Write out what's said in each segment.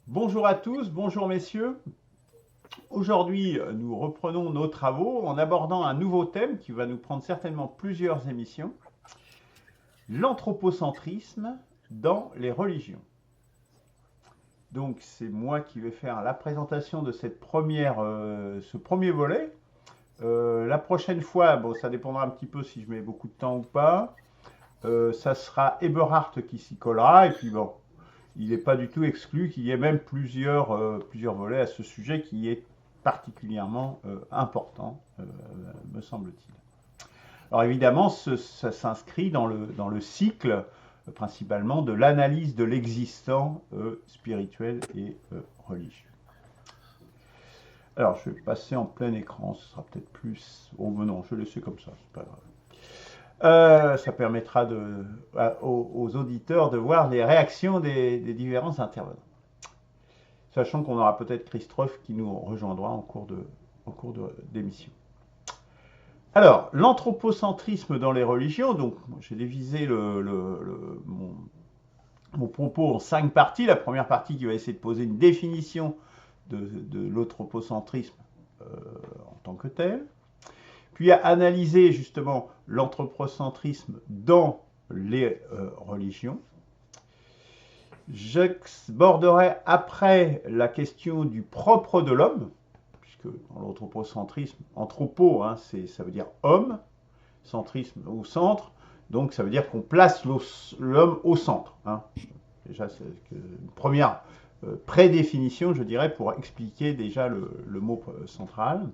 Bonjour à tous, bonjour messieurs. Aujourd'hui, nous reprenons nos travaux en abordant un nouveau thème qui va nous prendre certainement plusieurs émissions, l'anthropocentrisme dans les religions. Donc c'est moi qui vais faire la présentation de ce premier volet. La prochaine fois, bon, ça dépendra un petit peu si je mets beaucoup de temps ou pas. Ça sera Eberhard qui s'y collera et puis bon, il n'est pas du tout exclu qu'il y ait même plusieurs volets à ce sujet qui est particulièrement important, me semble-t-il. Alors évidemment, ça s'inscrit dans le cycle principalement de l'analyse de l'existant spirituel et religieux. Alors je vais passer en plein écran, ce sera peut-être plus... Oh mais non, je vais laisser comme ça, c'est pas grave. Ça permettra aux auditeurs de voir les réactions des différents intervenants. Sachant qu'on aura peut-être Christophe qui nous rejoindra en cours d'émission. Alors, l'anthropocentrisme dans les religions, donc j'ai divisé mon propos en 5 parties. La première partie qui va essayer de poser une définition de l'anthropocentrisme en tant que tel, puis à analyser justement l'anthropocentrisme dans les religions. J'aborderai après la question du propre de l'homme, puisque dans l'anthropocentrisme, anthropo, hein, ça veut dire homme, centrisme au centre, donc ça veut dire qu'on place l'homme au centre. Hein. Déjà, c'est une première prédéfinition, je dirais, pour expliquer déjà le mot central.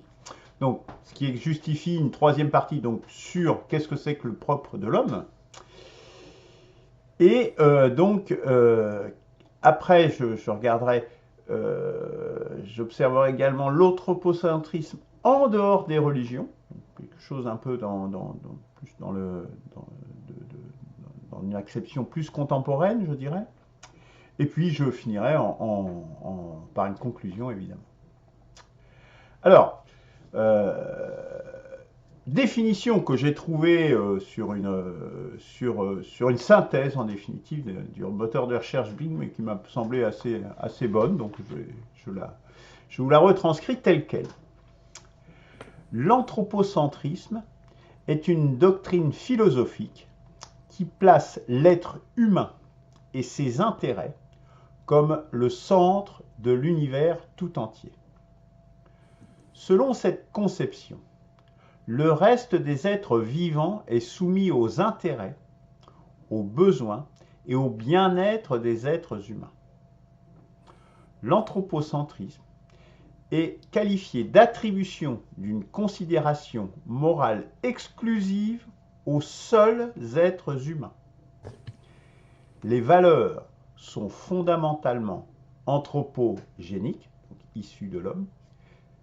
Donc, ce qui justifie une troisième partie donc, sur qu'est-ce que c'est que le propre de l'homme. Et après, je regarderai, j'observerai également l'anthropocentrisme en dehors des religions, quelque chose un peu plus dans une acception plus contemporaine, je dirais. Et puis, je finirai par une conclusion, évidemment. Alors, définition que j'ai trouvée sur une synthèse, en définitive, du moteur de recherche Bing, mais qui m'a semblé assez bonne, donc je vous la retranscris telle quelle. L'anthropocentrisme est une doctrine philosophique qui place l'être humain et ses intérêts comme le centre de l'univers tout entier. Selon cette conception, le reste des êtres vivants est soumis aux intérêts, aux besoins et au bien-être des êtres humains. L'anthropocentrisme est qualifié d'attribution d'une considération morale exclusive aux seuls êtres humains. Les valeurs sont fondamentalement anthropogéniques, donc issues de l'homme,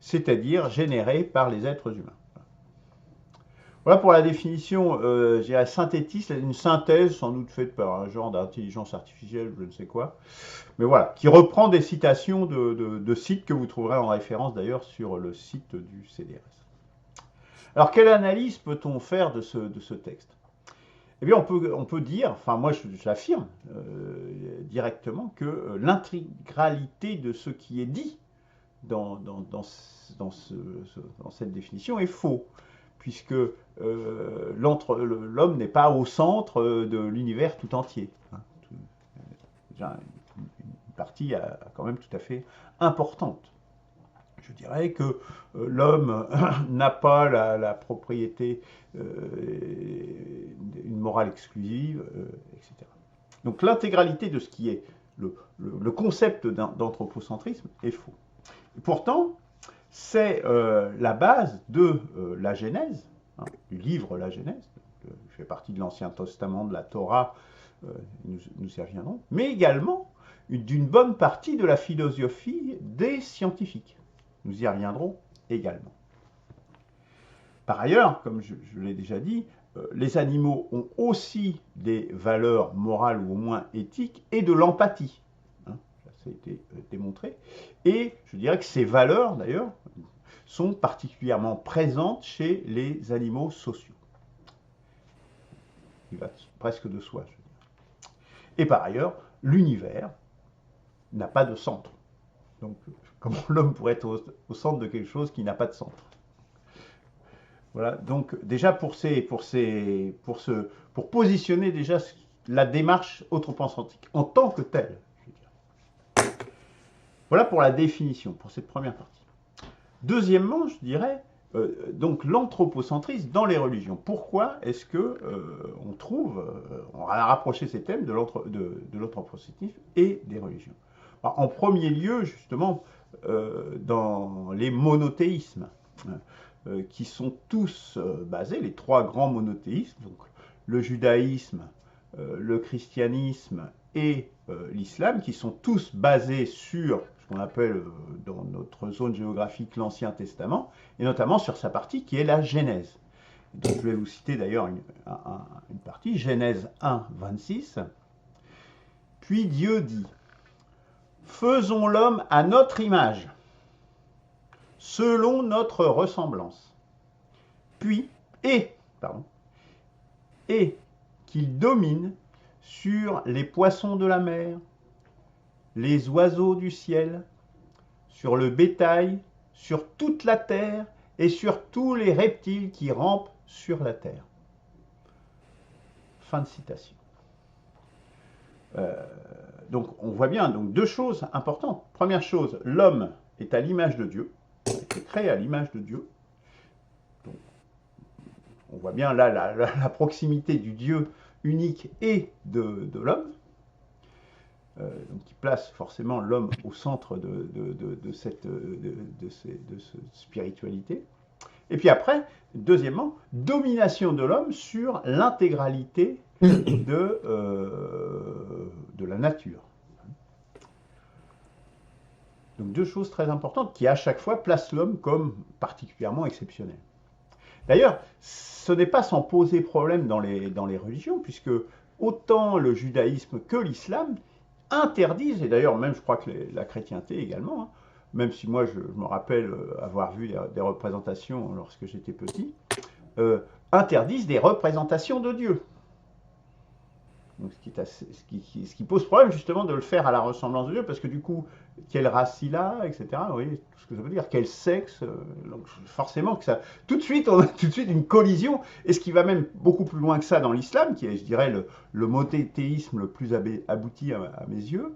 c'est-à-dire générées par les êtres humains. Voilà pour la définition, je dirais synthétiste, une synthèse sans doute faite par un genre d'intelligence artificielle, je ne sais quoi, mais voilà, qui reprend des citations de sites que vous trouverez en référence d'ailleurs sur le site du CDRS. Alors, quelle analyse peut-on faire de ce texte? Eh bien, on peut dire, enfin moi j'affirme directement que l'intégralité de ce qui est dit dans cette définition est faux, puisque l'homme n'est pas au centre de l'univers tout entier. Hein. Déjà, une partie quand même tout à fait importante. Je dirais que l'homme n'a pas la propriété, une morale exclusive, etc. Donc l'intégralité de ce qui est le concept d'anthropocentrisme est faux. Et pourtant, c'est la base de la Genèse, hein, du livre La Genèse, qui fait partie de l'Ancien Testament, de la Torah, nous y reviendrons, mais également d'une bonne partie de la philosophie des scientifiques. Nous y reviendrons également. Par ailleurs, comme je l'ai déjà dit, les animaux ont aussi des valeurs morales ou au moins éthiques et de l'empathie. Hein, ça a été démontré. Et je dirais que ces valeurs, d'ailleurs, sont particulièrement présentes chez les animaux sociaux. Il va presque de soi, je veux dire. Et par ailleurs, l'univers n'a pas de centre. Donc, comment l'homme pourrait être au centre de quelque chose qui n'a pas de centre? Voilà, donc déjà pour positionner déjà la démarche anthropocentrique en tant que telle. Je veux dire. Voilà pour la définition, pour cette première partie. Deuxièmement, je dirais, donc l'anthropocentrisme dans les religions. Pourquoi est-ce que on trouve, on a rapproché ces thèmes de l'anthropocentrisme et des religions? Alors, en premier lieu, justement, dans les monothéismes, qui sont tous basés, les trois grands monothéismes, donc le judaïsme, le christianisme et l'islam, qui sont tous basés sur ce qu'on appelle dans notre zone géographique l'Ancien Testament, et notamment sur sa partie qui est la Genèse. Donc, je vais vous citer d'ailleurs une partie, Genèse 1, 26. Puis Dieu dit, faisons l'homme à notre image, selon notre ressemblance. Puis, et qu'il domine sur les poissons de la mer, les oiseaux du ciel, sur le bétail, sur toute la terre et sur tous les reptiles qui rampent sur la terre. Fin de citation. Donc on voit bien donc deux choses importantes. Première chose, l'homme est à l'image de Dieu, il a été créé à l'image de Dieu. Donc, on voit bien là la proximité du Dieu unique et de l'homme. Donc qui place forcément l'homme au centre de cette spiritualité. Et puis après, deuxièmement, domination de l'homme sur l'intégralité de la nature. Donc deux choses très importantes qui à chaque fois placent l'homme comme particulièrement exceptionnel. D'ailleurs, ce n'est pas sans poser problème dans les religions, puisque autant le judaïsme que l'islam interdisent, et d'ailleurs même je crois que la chrétienté également, hein, même si moi je me rappelle avoir vu des représentations lorsque j'étais petit, interdisent des représentations de Dieu. Donc, ce qui pose problème justement de le faire à la ressemblance de Dieu, parce que du coup, quelle race il a, etc. Vous voyez tout ce que ça veut dire, quel sexe. Donc forcément que ça, tout de suite, on a tout de suite une collision, et ce qui va même beaucoup plus loin que ça dans l'islam, qui est, je dirais, le monothéisme le plus abouti à mes yeux.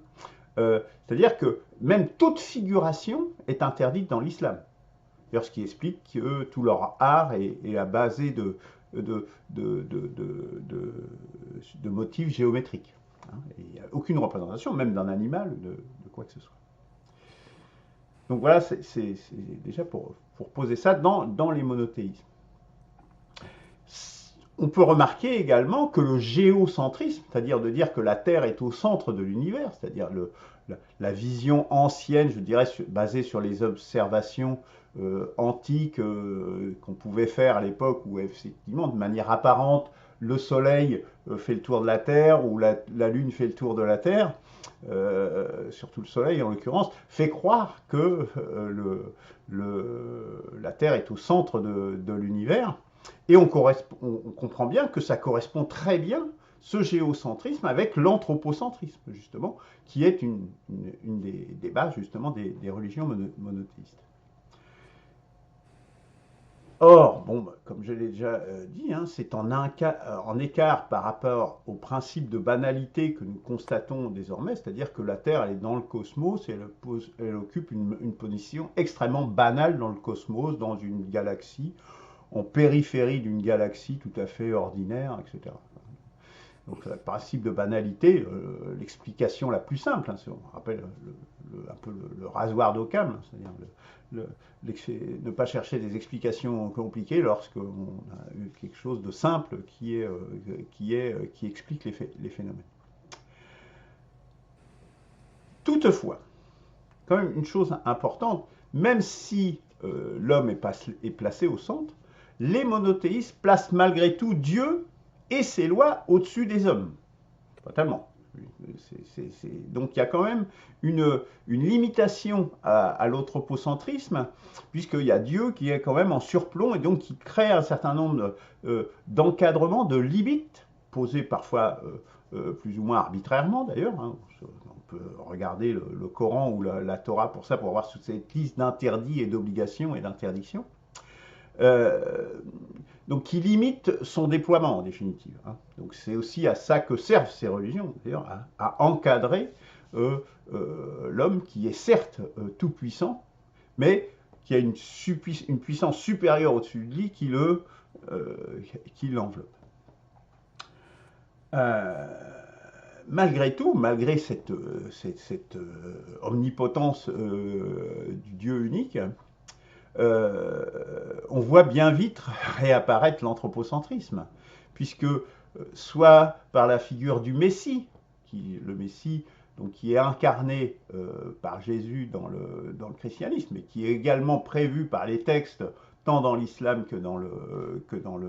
C'est-à-dire que même toute figuration est interdite dans l'islam. D'ailleurs, ce qui explique que tout leur art est basé de motifs géométriques. Hein. Il n'y a aucune représentation, même d'un animal, de quoi que ce soit. Donc voilà, c'est déjà pour poser ça dans les monothéismes. On peut remarquer également que le géocentrisme, c'est-à-dire de dire que la Terre est au centre de l'univers, c'est-à-dire la vision ancienne, je dirais, basée sur les observations antiques qu'on pouvait faire à l'époque où effectivement, de manière apparente, le Soleil fait le tour de la Terre ou la Lune fait le tour de la Terre, surtout le Soleil en l'occurrence, fait croire que la Terre est au centre de l'univers. Et on comprend bien que ça correspond très bien, ce géocentrisme, avec l'anthropocentrisme, justement, qui est une des bases, justement, des religions monothéistes. Or, bon, comme je l'ai déjà dit, hein, c'est en écart par rapport au principe de banalité que nous constatons désormais, c'est-à-dire que la Terre, elle est dans le cosmos et elle occupe une position extrêmement banale dans le cosmos, dans une galaxie, en périphérie d'une galaxie tout à fait ordinaire, etc. Donc le principe de banalité, l'explication la plus simple, hein, on rappelle un peu le rasoir d'Occam, c'est-à-dire ne pas chercher des explications compliquées lorsqu'on a eu quelque chose de simple qui explique les phénomènes. Toutefois, quand même une chose importante, même si l'homme est placé au centre, les monothéistes placent malgré tout Dieu et ses lois au-dessus des hommes. Pas tellement. Donc il y a quand même une limitation à l'anthropocentrisme, puisqu'il y a Dieu qui est quand même en surplomb et donc qui crée un certain nombre d'encadrements, de limites, posées parfois plus ou moins arbitrairement d'ailleurs. Hein. On peut regarder le Coran ou la Torah pour ça, pour voir toute cette liste d'interdits et d'obligations et d'interdictions. Donc qui limite son déploiement en définitive. Hein. Donc c'est aussi à ça que servent ces religions, d'ailleurs, à encadrer l'homme qui est certes tout puissant, mais qui a une puissance supérieure au-dessus de lui qui l'enveloppe. Malgré tout, malgré cette omnipotence du Dieu unique, on voit bien vite réapparaître l'anthropocentrisme, puisque soit par la figure du Messie, le Messie donc, qui est incarné par Jésus dans le christianisme, et qui est également prévu par les textes, tant dans l'islam que dans le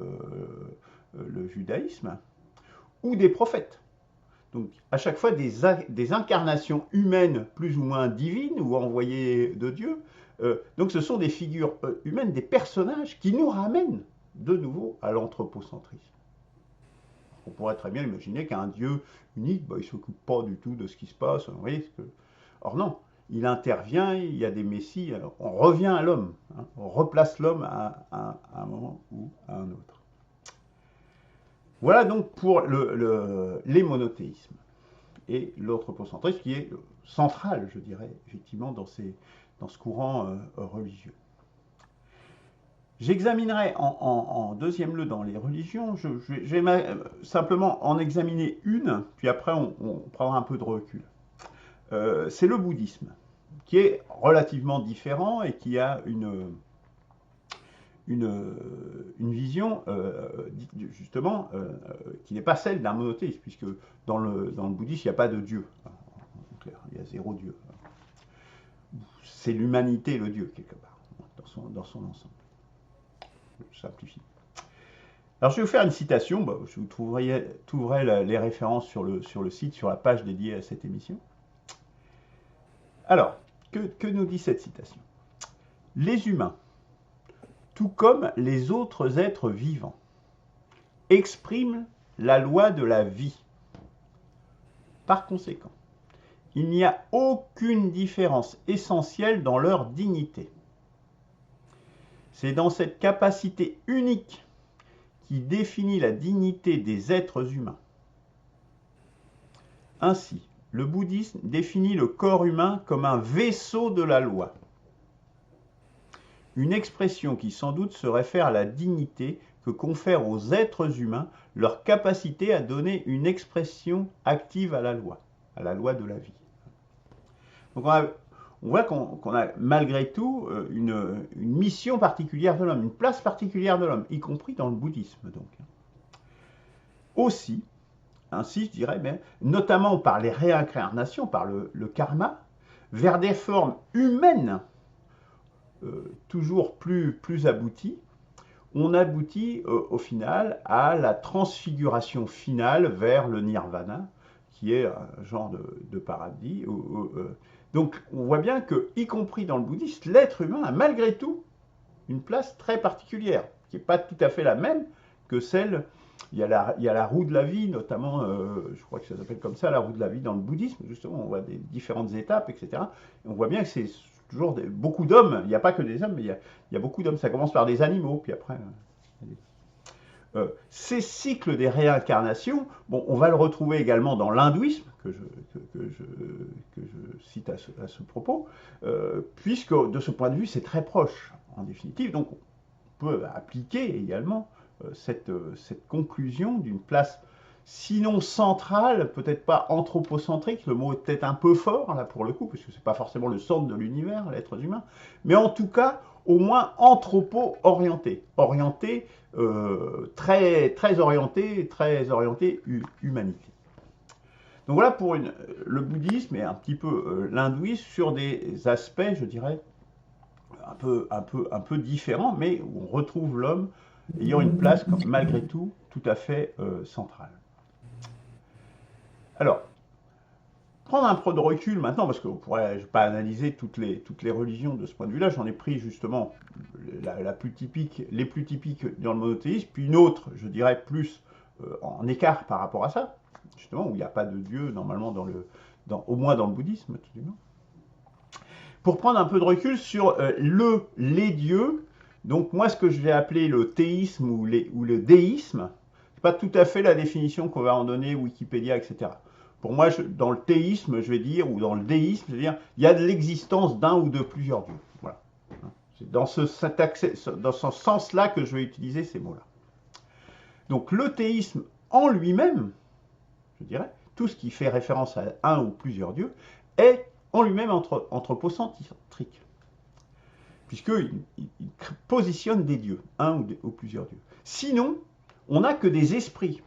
judaïsme, ou des prophètes. Donc à chaque fois des incarnations humaines plus ou moins divines ou envoyées de Dieu. Donc ce sont des figures humaines, des personnages qui nous ramènent de nouveau à l'anthropocentrisme. On pourrait très bien imaginer qu'un Dieu unique, il ne s'occupe pas du tout de ce qui se passe. Vous voyez, or non, il intervient, il y a des messies, on revient à l'homme, hein, on replace l'homme à un moment ou à un autre. Voilà donc pour les monothéismes et l'anthropocentrisme qui est central, je dirais, effectivement, dans ce courant religieux. J'examinerai en deuxième lieu dans les religions, je vais simplement en examiner une, puis après on prendra un peu de recul. C'est le bouddhisme, qui est relativement différent et qui a une vision, justement, qui n'est pas celle d'un monothéisme, puisque dans le bouddhisme, il n'y a pas de Dieu. En clair, il y a zéro Dieu. C'est l'humanité le Dieu, quelque part, dans son ensemble. Je simplifie. Alors, je vais vous faire une citation. Je vous trouverai les références sur le site, sur la page dédiée à cette émission. Alors, que nous dit cette citation? Les humains, tout comme les autres êtres vivants, expriment la loi de la vie. Par conséquent, il n'y a aucune différence essentielle dans leur dignité. C'est dans cette capacité unique qui définit la dignité des êtres humains. Ainsi, le bouddhisme définit le corps humain comme un vaisseau de la loi. Une expression qui sans doute se réfère à la dignité que confère aux êtres humains leur capacité à donner une expression active à la loi de la vie. Donc on voit qu'on a malgré tout une mission particulière de l'homme, une place particulière de l'homme, y compris dans le bouddhisme. Donc. Aussi, ainsi je dirais, mais notamment par les réincarnations, par le karma, vers des formes humaines toujours plus abouties, on aboutit au final à la transfiguration finale vers le nirvana, qui est un genre de paradis. Donc on voit bien que, y compris dans le bouddhisme, l'être humain a malgré tout une place très particulière, qui n'est pas tout à fait la même que celle, il y a la roue de la vie, notamment, je crois que ça s'appelle comme ça, la roue de la vie dans le bouddhisme, justement, on voit des différentes étapes, etc. Et on voit bien que c'est toujours beaucoup d'hommes, il n'y a pas que des hommes, mais il y a beaucoup d'hommes, ça commence par des animaux, puis après... ces cycles des réincarnations, on va le retrouver également dans l'hindouisme, que je cite à ce propos, puisque de ce point de vue, c'est très proche, en définitive. Donc, on peut appliquer également cette conclusion d'une place, sinon centrale, peut-être pas anthropocentrique, le mot est peut-être un peu fort, là, pour le coup, parce que ce n'est pas forcément le centre de l'univers, l'être humain, mais en tout cas, au moins anthropo-orienté, très orienté humanité. Donc voilà pour le bouddhisme et un petit peu l'hindouisme sur des aspects, je dirais, un peu différents, mais où on retrouve l'homme ayant une place malgré tout à fait centrale. Alors, prendre un peu de recul maintenant, parce que je ne vais pas analyser toutes les religions de ce point de vue-là, j'en ai pris justement les plus typiques dans le monothéisme, puis une autre, je dirais, plus en écart par rapport à ça, justement, où il n'y a pas de Dieu normalement dans au moins dans le bouddhisme, tout du moins. Pour prendre un peu de recul sur les dieux, donc moi ce que je vais appeler le théisme ou le déisme, c'est pas tout à fait la définition qu'on va en donner Wikipédia, etc. Pour moi, dans le théisme, je vais dire, ou dans le déisme, je vais dire, il y a de l'existence d'un ou de plusieurs dieux. Voilà. C'est dans ce sens-là que je vais utiliser ces mots-là. Donc le théisme en lui-même, je dirais, tout ce qui fait référence à un ou plusieurs dieux, est en lui-même anthropocentrique, puisqu'il positionne des dieux, un ou plusieurs dieux. Sinon, on n'a que des esprits.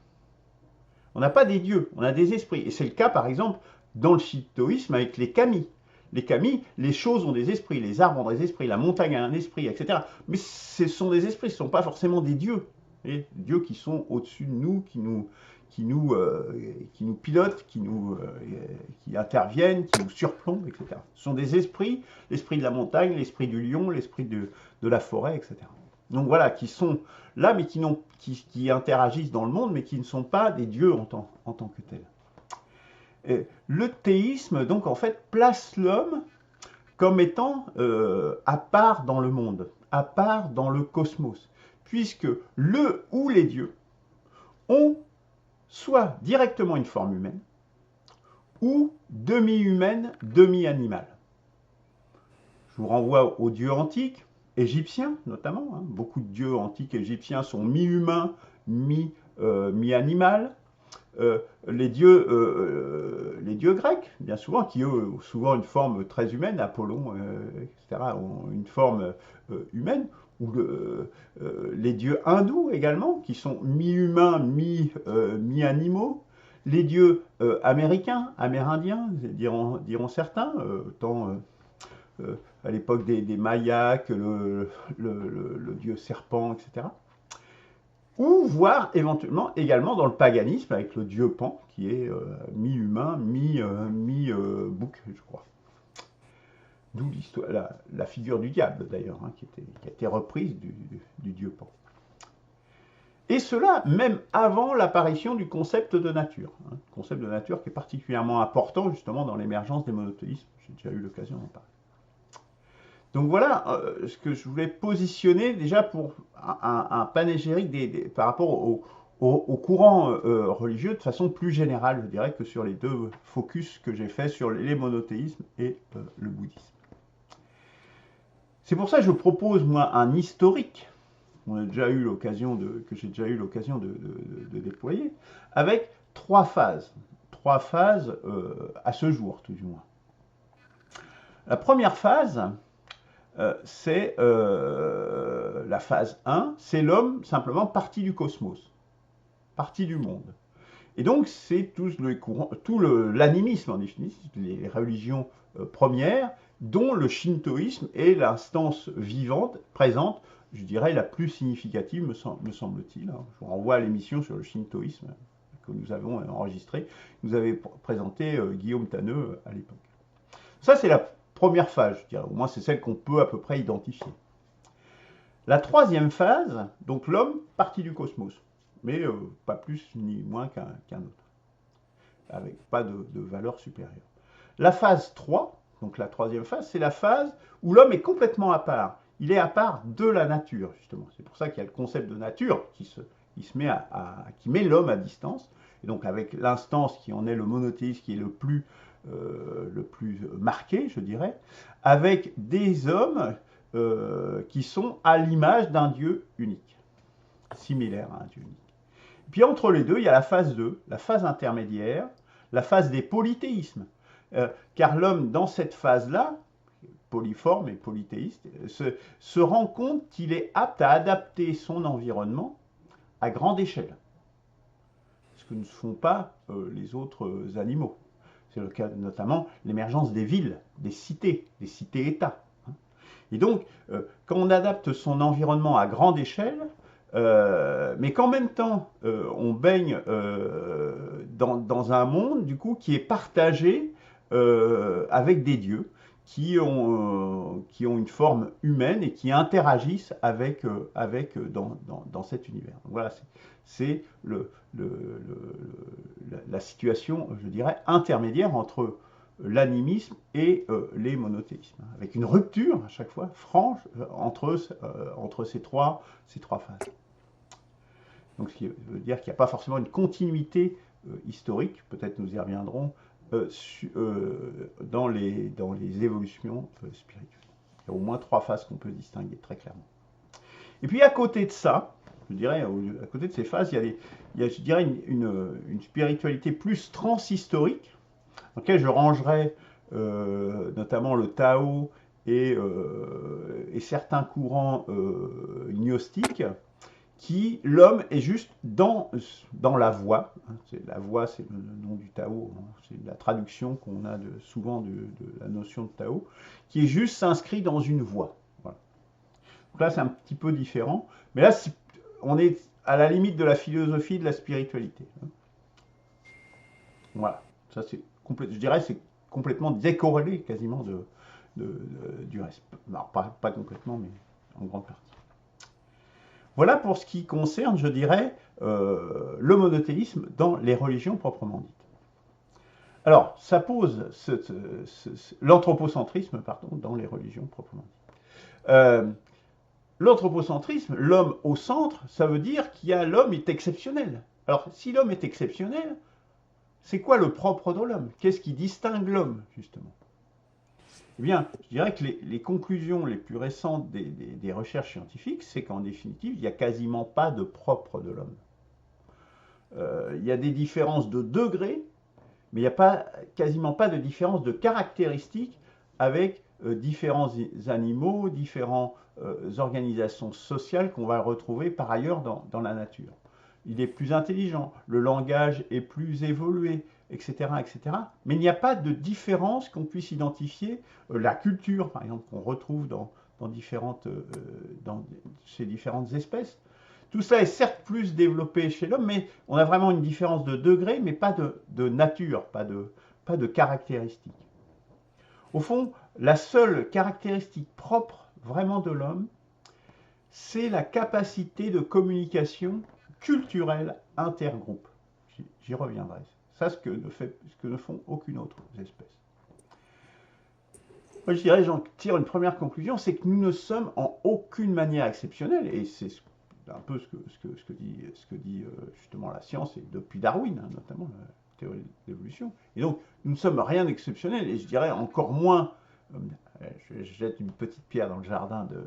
On n'a pas des dieux, on a des esprits. Et c'est le cas, par exemple, dans le shintoïsme avec les kami. Les kami, les choses ont des esprits, les arbres ont des esprits, la montagne a un esprit, etc. Mais ce sont des esprits, ce ne sont pas forcément des dieux. Des dieux qui sont au-dessus de nous, qui nous pilotent, qui interviennent, qui nous surplombent, etc. Ce sont des esprits, l'esprit de la montagne, l'esprit du lion, l'esprit de la forêt, etc. Donc voilà, qui sont là, mais qui interagissent dans le monde, mais qui ne sont pas des dieux en tant que tels. Et le théisme, donc, en fait, place l'homme comme étant à part dans le monde, à part dans le cosmos, puisque le ou les dieux ont soit directement une forme humaine, ou demi-humaine, demi-animale. Je vous renvoie aux dieux antiques, égyptiens notamment. Hein. Beaucoup de dieux antiques égyptiens sont mi-humains, mi-animal. Les dieux grecs, bien souvent, qui eux ont souvent une forme très humaine, Apollon, etc., ont une forme humaine, ou les dieux hindous également, qui sont mi-humains, mi-animaux, les dieux amérindiens, diront certains, tant à l'époque des Mayas que le dieu serpent, etc. Ou voire éventuellement également dans le paganisme avec le dieu Pan, qui est mi-humain, mi-bouc, je crois. D'où l'histoire, la figure du diable d'ailleurs, hein, qui a été reprise du dieu Pan. Et cela même avant l'apparition du concept de nature. Hein, concept de nature qui est particulièrement important justement dans l'émergence des monothéismes. J'ai déjà eu l'occasion d'en parler. Donc voilà ce que je voulais positionner déjà pour un panégyrique par rapport au courant religieux de façon plus générale, je dirais, que sur les deux focus que j'ai fait sur les monothéismes et le bouddhisme. C'est pour ça que je propose, moi, un historique que j'ai déjà eu l'occasion de déployer, avec trois phases à ce jour, tout du moins. La première phase, c'est la phase 1, c'est l'homme simplement parti du cosmos, parti du monde. Et donc c'est tout l'animisme en définitive, les religions premières, dont le shintoïsme est l'instance vivante, présente, je dirais la plus significative, me semble-t-il. Je vous renvoie à l'émission sur le shintoïsme que nous avons enregistrée, nous avait présenté Guillaume Tanneux à l'époque. Ça c'est la première phase, je dirais. Au moins c'est celle qu'on peut à peu près identifier. La troisième phase, donc l'homme parti du cosmos, mais pas plus ni moins qu'un autre, avec pas de valeur supérieure. La phase 3, donc la troisième phase, c'est la phase où l'homme est complètement à part. Il est à part de la nature, justement. C'est pour ça qu'il y a le concept de nature qui met l'homme à distance. Et donc avec l'instance qui en est le monothéisme, qui est le plus marqué, je dirais, avec des hommes qui sont à l'image d'un Dieu unique, similaire à un Dieu unique. Puis entre les deux, il y a la phase 2, la phase intermédiaire, la phase des polythéismes. Car l'homme, dans cette phase-là, polyforme et polythéiste, se rend compte qu'il est apte à adapter son environnement à grande échelle. Ce que ne font pas les autres animaux. C'est le cas notamment l'émergence des villes, des cités-États. Et donc, quand on adapte son environnement à grande échelle, mais qu'en même temps, on baigne dans un monde, du coup, qui est partagé avec des dieux, qui ont une forme humaine et qui interagissent dans cet univers. Donc voilà, c'est la situation, je dirais, intermédiaire entre l'animisme et les monothéismes, avec une rupture à chaque fois franche entre ces trois phases. Donc ce qui veut dire qu'il n'y a pas forcément une continuité historique, peut-être nous y reviendrons, dans les évolutions spirituelles. Il y a au moins trois phases qu'on peut distinguer très clairement. Et puis à côté de ça, je dirais, à côté de ces phases, il y a je dirais, une spiritualité plus transhistorique, dans laquelle je rangerais notamment le Tao et certains courants gnostiques, qui l'homme est juste dans la voie. La voie, c'est le nom du Tao, c'est la traduction qu'on a souvent de la notion de Tao, qui est juste s'inscrit dans une voie. Voilà. Donc là, c'est un petit peu différent, mais là, on est à la limite de la philosophie, de la spiritualité. Voilà, ça c'est je dirais c'est complètement décorrélé quasiment du reste. Alors, pas complètement, mais en grande partie. Voilà pour ce qui concerne, je dirais, le monothéisme dans les religions proprement dites. Alors, ça pose l'anthropocentrisme, pardon, dans les religions proprement dites. L'anthropocentrisme, l'homme au centre, ça veut dire l'homme est exceptionnel. Alors, si l'homme est exceptionnel, c'est quoi le propre de l'homme? Qu'est-ce qui distingue l'homme, justement? Eh bien, je dirais que les conclusions les plus récentes des recherches scientifiques, c'est qu'en définitive, il n'y a quasiment pas de propre de l'homme. Il y a des différences de degrés, mais il n'y a quasiment pas de différence de caractéristiques avec différents animaux, différentes organisations sociales qu'on va retrouver par ailleurs dans la nature. Il est plus intelligent, le langage est plus évolué, etc., etc. Mais il n'y a pas de différence qu'on puisse identifier. La culture, par exemple, qu'on retrouve dans ces différentes espèces. Tout ça est certes plus développé chez l'homme, mais on a vraiment une différence de degré, mais pas de nature, pas de caractéristiques. Au fond, la seule caractéristique propre vraiment de l'homme, c'est la capacité de communication culturelle intergroupe. J'y reviendrai. Ça, ce que ne font aucune autre espèce. Moi, je dirais, j'en tire une première conclusion, c'est que nous ne sommes en aucune manière exceptionnels, et c'est un peu ce que dit justement la science, et depuis Darwin, hein, notamment la théorie de l'évolution. Et donc, nous ne sommes rien d'exceptionnel, et je dirais encore moins, je jette une petite pierre dans le jardin de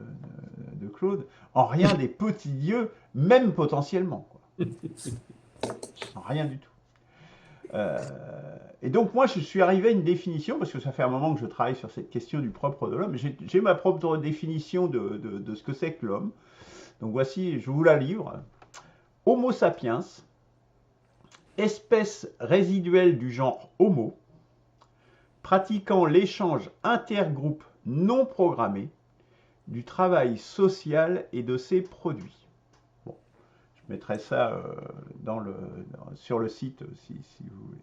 Claude, en rien des petits dieux, même potentiellement, quoi. En rien du tout. Et donc moi je suis arrivé à une définition, parce que ça fait un moment que je travaille sur cette question du propre de l'homme, j'ai ma propre définition de ce que c'est que l'homme. Donc voici, je vous la livre. Homo sapiens, espèce résiduelle du genre Homo, pratiquant l'échange intergroupe non programmé du travail social et de ses produits. Bon, je mettrai ça sur le site si vous voulez.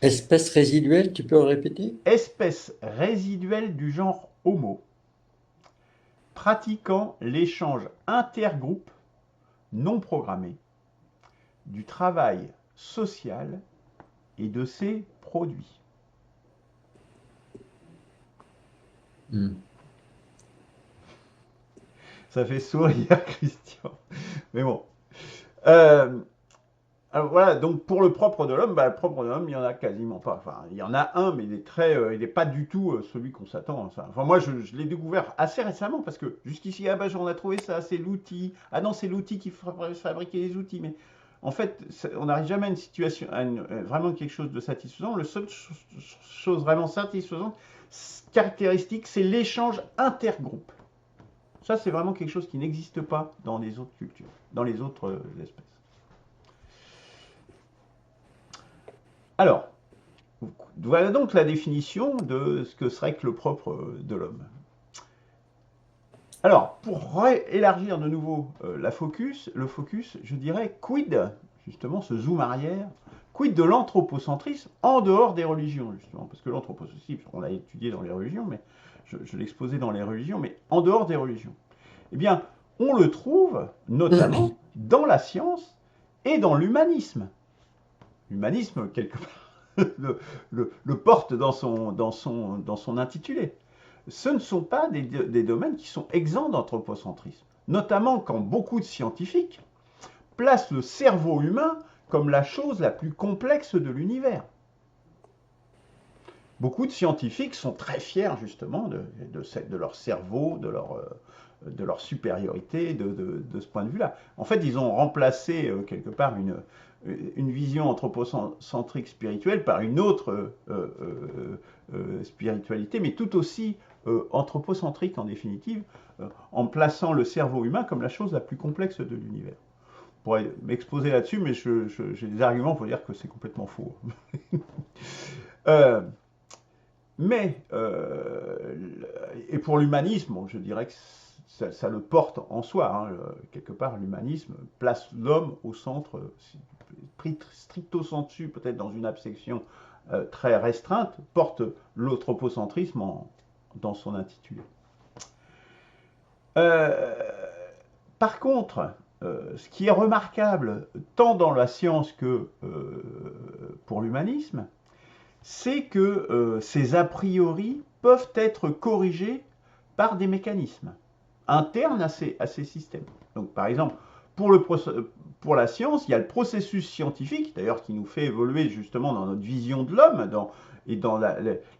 Espèce résiduelle, tu peux répéter? Espèce résiduelle du genre Homo, pratiquant l'échange intergroupe non programmé du travail social et de ses produits. Ça fait sourire, Christian. Mais bon. Alors voilà, donc pour le propre de l'homme, le propre de l'homme, il n'y en a quasiment pas. Enfin, il y en a un, mais il n'est pas du tout celui qu'on s'attend. Enfin, moi, je l'ai découvert assez récemment, parce que jusqu'ici, on a trouvé ça, c'est l'outil. Ah non, c'est l'outil qui fabriquait les outils. Mais en fait, on n'arrive jamais à une situation, vraiment quelque chose de satisfaisant. La seule chose vraiment satisfaisante, caractéristique, c'est l'échange intergroupe. Ça, c'est vraiment quelque chose qui n'existe pas dans les autres cultures, dans les autres espèces. Alors, voilà donc la définition de ce que serait que le propre de l'homme. Alors, pour élargir de nouveau le focus, je dirais quid, justement ce zoom arrière, Quid de l'anthropocentrisme en dehors des religions, justement? Parce que l'anthropocentrisme, on l'a étudié dans les religions, mais je l'exposais dans les religions, mais en dehors des religions. Eh bien, on le trouve notamment dans la science et dans l'humanisme. L'humanisme, quelque part, le porte dans son intitulé. Ce ne sont pas des domaines qui sont exempts d'anthropocentrisme, notamment quand beaucoup de scientifiques placent le cerveau humain comme la chose la plus complexe de l'univers. Beaucoup de scientifiques sont très fiers justement de leur cerveau, de leur supériorité de ce point de vue-là. En fait, ils ont remplacé quelque part une vision anthropocentrique spirituelle par une autre spiritualité, mais tout aussi anthropocentrique en définitive, en plaçant le cerveau humain comme la chose la plus complexe de l'univers. Je pourrais m'exposer là-dessus, mais j'ai des arguments pour dire que c'est complètement faux. Et pour l'humanisme, bon, je dirais que ça le porte en soi. Hein, quelque part, l'humanisme place l'homme au centre, pris stricto sensu, peut-être dans une acception très restreinte, porte l'anthropocentrisme dans son intitulé. Par contre, ce qui est remarquable, tant dans la science que pour l'humanisme, c'est que ces a priori peuvent être corrigés par des mécanismes internes à ces systèmes. Donc, par exemple, pour la science, il y a le processus scientifique, d'ailleurs, qui nous fait évoluer justement dans notre vision de l'homme et dans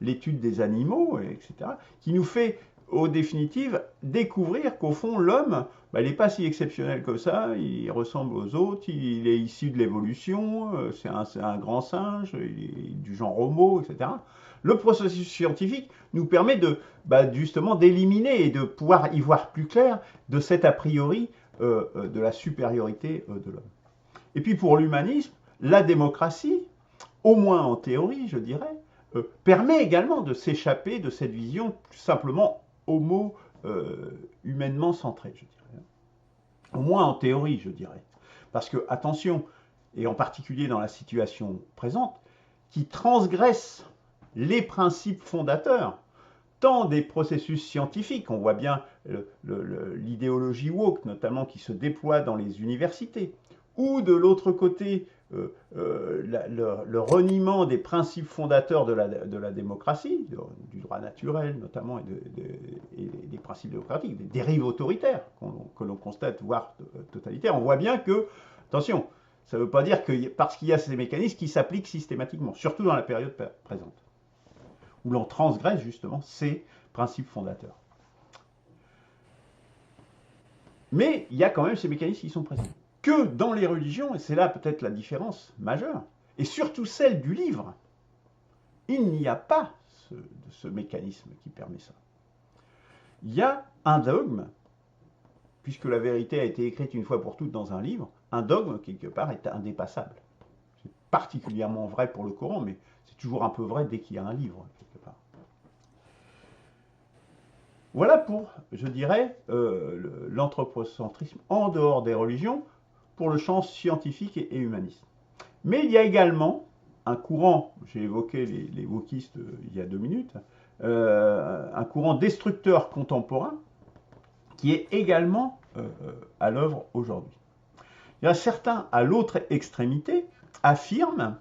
l'étude des animaux, etc., qui nous fait, au définitive, découvrir qu'au fond, l'homme, il n'est pas si exceptionnel que ça, il ressemble aux autres, il est issu de l'évolution, c'est un grand singe, il est du genre Homo, etc. Le processus scientifique nous permet justement d'éliminer et de pouvoir y voir plus clair de cet a priori de la supériorité de l'homme. Et puis pour l'humanisme, la démocratie, au moins en théorie, je dirais, permet également de s'échapper de cette vision simplement homo humainement centrée, je dirais. Au moins en théorie, je dirais. Parce que, attention, et en particulier dans la situation présente, qui transgresse les principes fondateurs, tant des processus scientifiques, on voit bien l'idéologie woke, notamment, qui se déploie dans les universités, ou de l'autre côté, le reniement des principes fondateurs de la démocratie, du droit naturel notamment, et des principes démocratiques, des dérives autoritaires que l'on constate, voire totalitaires, on voit bien que, attention, ça ne veut pas dire que parce qu'il y a ces mécanismes qui s'appliquent systématiquement, surtout dans la période présente, où l'on transgresse justement ces principes fondateurs. Mais il y a quand même ces mécanismes qui sont présents. Que dans les religions, et c'est là peut-être la différence majeure, et surtout celle du livre, il n'y a pas ce mécanisme qui permet ça. Il y a un dogme, puisque la vérité a été écrite une fois pour toutes dans un livre, un dogme, quelque part, est indépassable. C'est particulièrement vrai pour le Coran, mais c'est toujours un peu vrai dès qu'il y a un livre, quelque part. Voilà pour, je dirais, l'anthropocentrisme en dehors des religions, pour le champ scientifique et humaniste. Mais il y a également un courant, j'ai évoqué les wokistes il y a 2 minutes, un courant destructeur contemporain qui est également à l'œuvre aujourd'hui. Il y a certains, à l'autre extrémité, affirment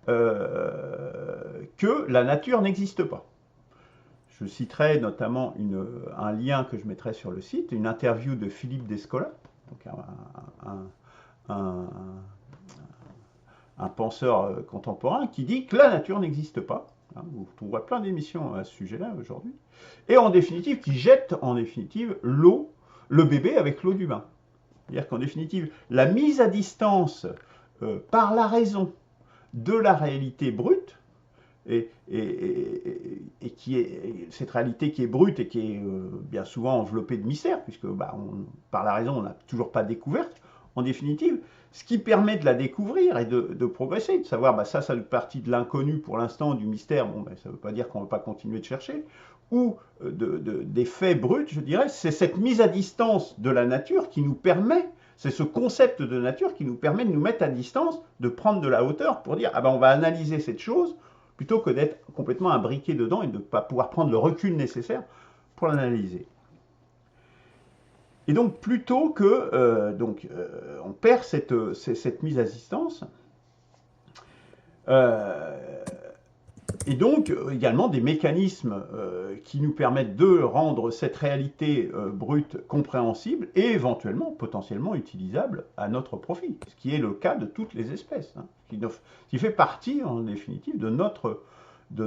que la nature n'existe pas. Je citerai notamment un lien que je mettrai sur le site, une interview de Philippe Descola, donc un penseur contemporain qui dit que la nature n'existe pas. Hein, on voit plein d'émissions à ce sujet-là aujourd'hui. Et en définitive, qui jette en définitive le bébé avec l'eau du bain. C'est-à-dire qu'en définitive, la mise à distance par la raison de la réalité brute, et qui est cette réalité qui est brute et qui est bien souvent enveloppée de mystère, puisque par la raison, on n'a toujours pas découverte. En définitive, ce qui permet de la découvrir et de progresser, de savoir, ça fait partie de l'inconnu pour l'instant, du mystère, ça ne veut pas dire qu'on ne veut pas continuer de chercher, ou des faits bruts, je dirais, c'est cette mise à distance de la nature qui nous permet C'est ce concept de nature qui nous permet de nous mettre à distance, de prendre de la hauteur pour dire, ah ben on va analyser cette chose, plutôt que d'être complètement imbriqué dedans et de ne pas pouvoir prendre le recul nécessaire pour l'analyser. Et donc, plutôt que, on perd cette mise à distance, et donc également des mécanismes qui nous permettent de rendre cette réalité brute compréhensible et éventuellement, potentiellement utilisable à notre profit, ce qui est le cas de toutes les espèces, hein, qui fait partie en définitive de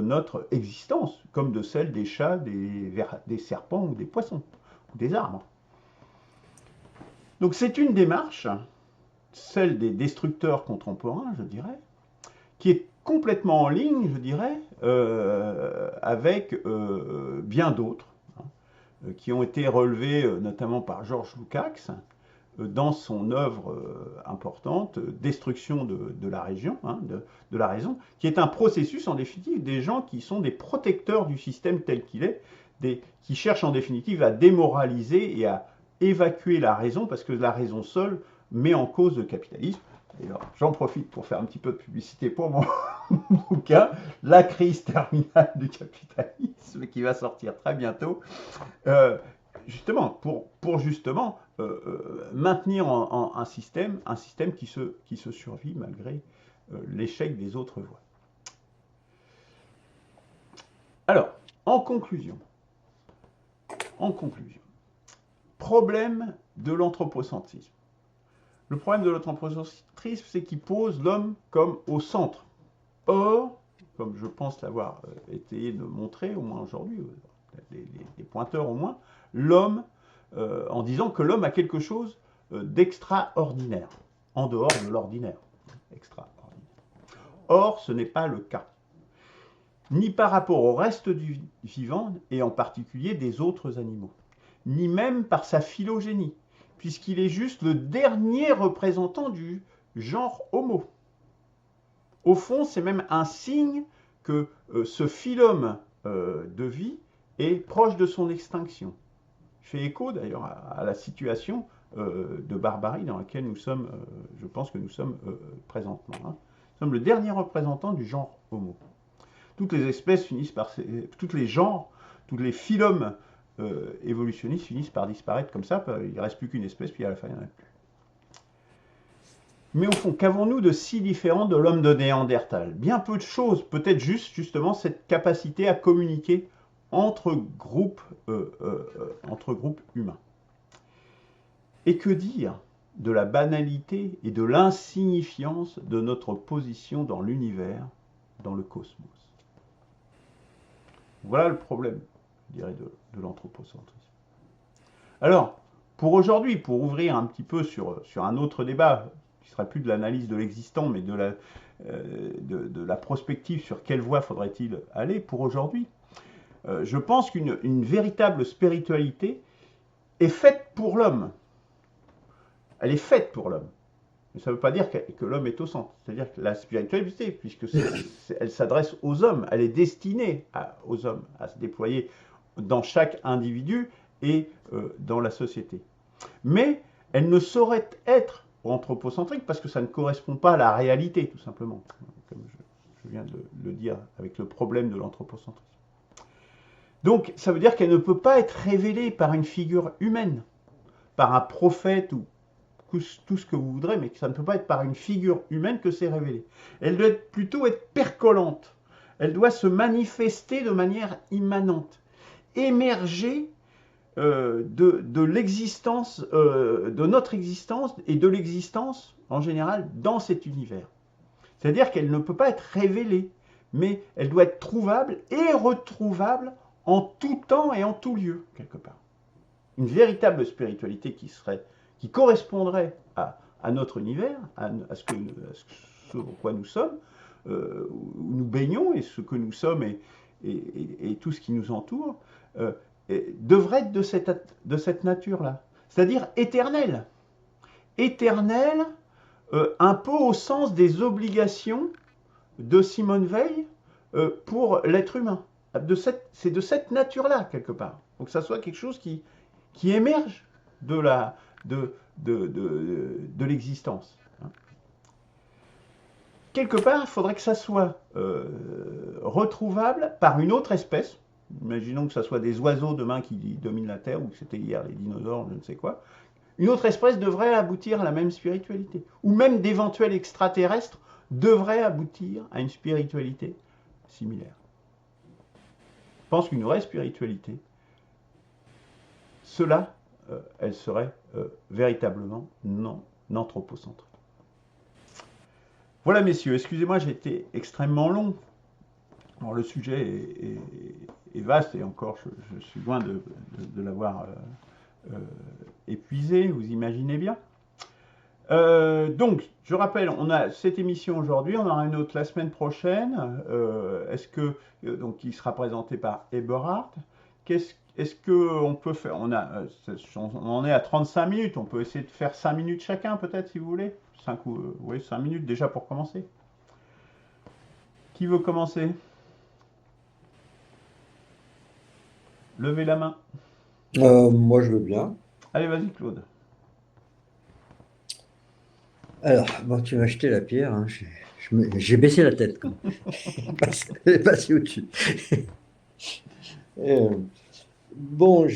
notre existence, comme de celle des chats, des serpents ou des poissons, ou des arbres. Donc c'est une démarche, celle des destructeurs contemporains, je dirais, qui est complètement en ligne, je dirais, avec bien d'autres, hein, qui ont été relevés notamment par George Lukács dans son œuvre importante, Destruction de la région, hein, de la raison, qui est un processus en définitive des gens qui sont des protecteurs du système tel qu'il est, qui cherchent en définitive à démoraliser et à évacuer la raison, parce que la raison seule met en cause le capitalisme. J'en profite pour faire un petit peu de publicité pour mon bouquin, La crise terminale du capitalisme, qui va sortir très bientôt, justement, pour justement maintenir un système qui se survit malgré l'échec des autres voies. Alors, en conclusion, problème de l'anthropocentrisme. Le problème de l'anthropocentrisme, c'est qu'il pose l'homme comme au centre. Or, comme je pense l'avoir essayé de montrer, au moins aujourd'hui, les pointeurs au moins, l'homme, en disant que l'homme a quelque chose d'extraordinaire, en dehors de l'ordinaire. Extraordinaire. Or, ce n'est pas le cas. Ni par rapport au reste du vivant, et en particulier des autres animaux, ni même par sa phylogénie, puisqu'il est juste le dernier représentant du genre Homo. Au fond, c'est même un signe que ce phylum de vie est proche de son extinction. Je fais écho d'ailleurs à la situation de barbarie dans laquelle nous sommes, je pense que nous sommes présentement. Hein. Nous sommes le dernier représentant du genre Homo. Toutes les espèces finissent par... Tous les genres, tous les phylums évolutionnistes finissent par disparaître comme ça, il ne reste plus qu'une espèce, puis à la fin, il n'y en a plus. Mais au fond, qu'avons-nous de si différent de l'homme de Néandertal? Bien peu de choses, peut-être justement cette capacité à communiquer entre groupes humains. Et que dire de la banalité et de l'insignifiance de notre position dans l'univers, dans le cosmos? Voilà le problème, je dirais, de l'anthropocentrisme. Alors, pour aujourd'hui, pour ouvrir un petit peu sur un autre débat, qui ne serait plus de l'analyse de l'existant, mais de la prospective sur quelle voie faudrait-il aller pour aujourd'hui, je pense qu'une véritable spiritualité est faite pour l'homme. Elle est faite pour l'homme. Mais ça ne veut pas dire que l'homme est au centre. C'est-à-dire que la spiritualité, puisque elle s'adresse aux hommes, elle est destinée aux hommes à se déployer dans chaque individu et dans la société. Mais elle ne saurait être anthropocentrique parce que ça ne correspond pas à la réalité, tout simplement, comme je viens de le dire avec le problème de l'anthropocentrisme. Donc, ça veut dire qu'elle ne peut pas être révélée par une figure humaine, par un prophète ou tout ce que vous voudrez, mais que ça ne peut pas être par une figure humaine que c'est révélé. Elle doit plutôt être percolante. Elle doit se manifester de manière immanente, émerger de l'existence, de notre existence et de l'existence en général dans cet univers. C'est-à-dire qu'elle ne peut pas être révélée, mais elle doit être trouvable et retrouvable en tout temps et en tout lieu, quelque part. Une véritable spiritualité qui correspondrait à notre univers, à ce pour quoi nous sommes, où nous baignons et ce que nous sommes et tout ce qui nous entoure, devrait être de cette nature-là, c'est-à-dire éternelle. Éternelle, un peu au sens des obligations de Simone Veil pour l'être humain. C'est de cette nature-là, quelque part. Donc que ça soit quelque chose qui émerge de de l'existence. Quelque part, il faudrait que ça soit retrouvable par une autre espèce. Imaginons que ce soit des oiseaux demain qui dominent la Terre, ou que c'était hier les dinosaures, je ne sais quoi. Une autre espèce devrait aboutir à la même spiritualité. Ou même d'éventuels extraterrestres devraient aboutir à une spiritualité similaire. Je pense qu'une vraie spiritualité, cela, elle serait véritablement non anthropocentrée. Voilà, messieurs, excusez-moi, j'ai été extrêmement long. Alors, le sujet est vaste et encore, je suis loin de l'avoir épuisé, vous imaginez bien. Donc, je rappelle, on a cette émission aujourd'hui, on aura une autre la semaine prochaine. Donc, qui sera présentée par Eberhard. Est-ce qu'on peut faire, on en est à 35 minutes, on peut essayer de faire 5 minutes chacun peut-être si vous voulez. 5 minutes déjà pour commencer. Qui veut commencer? Levez la main. Moi, je veux bien. Allez, vas-y, Claude. Alors, bon, tu m'as jeté la pierre, hein. J'ai baissé la tête, quand même. Passé au-dessus. Bon,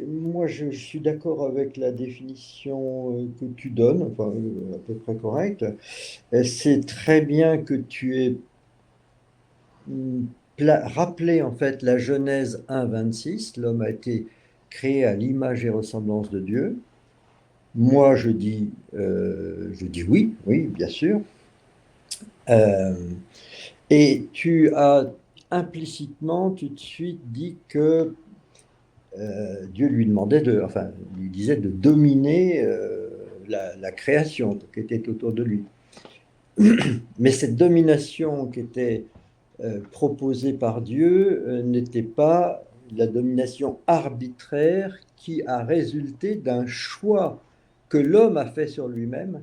moi, je suis d'accord avec la définition que tu donnes, enfin, à peu près correcte. C'est très bien que tu aies rappelé, en fait, la Genèse 1,26. L'homme a été créé à l'image et ressemblance de Dieu. Moi, je dis oui, oui, bien sûr. Et tu as implicitement tout de suite dit que Dieu lui disait de dominer la création qui était autour de lui. Mais cette domination qui était proposée par Dieu n'était pas la domination arbitraire qui a résulté d'un choix que l'homme a fait sur lui-même,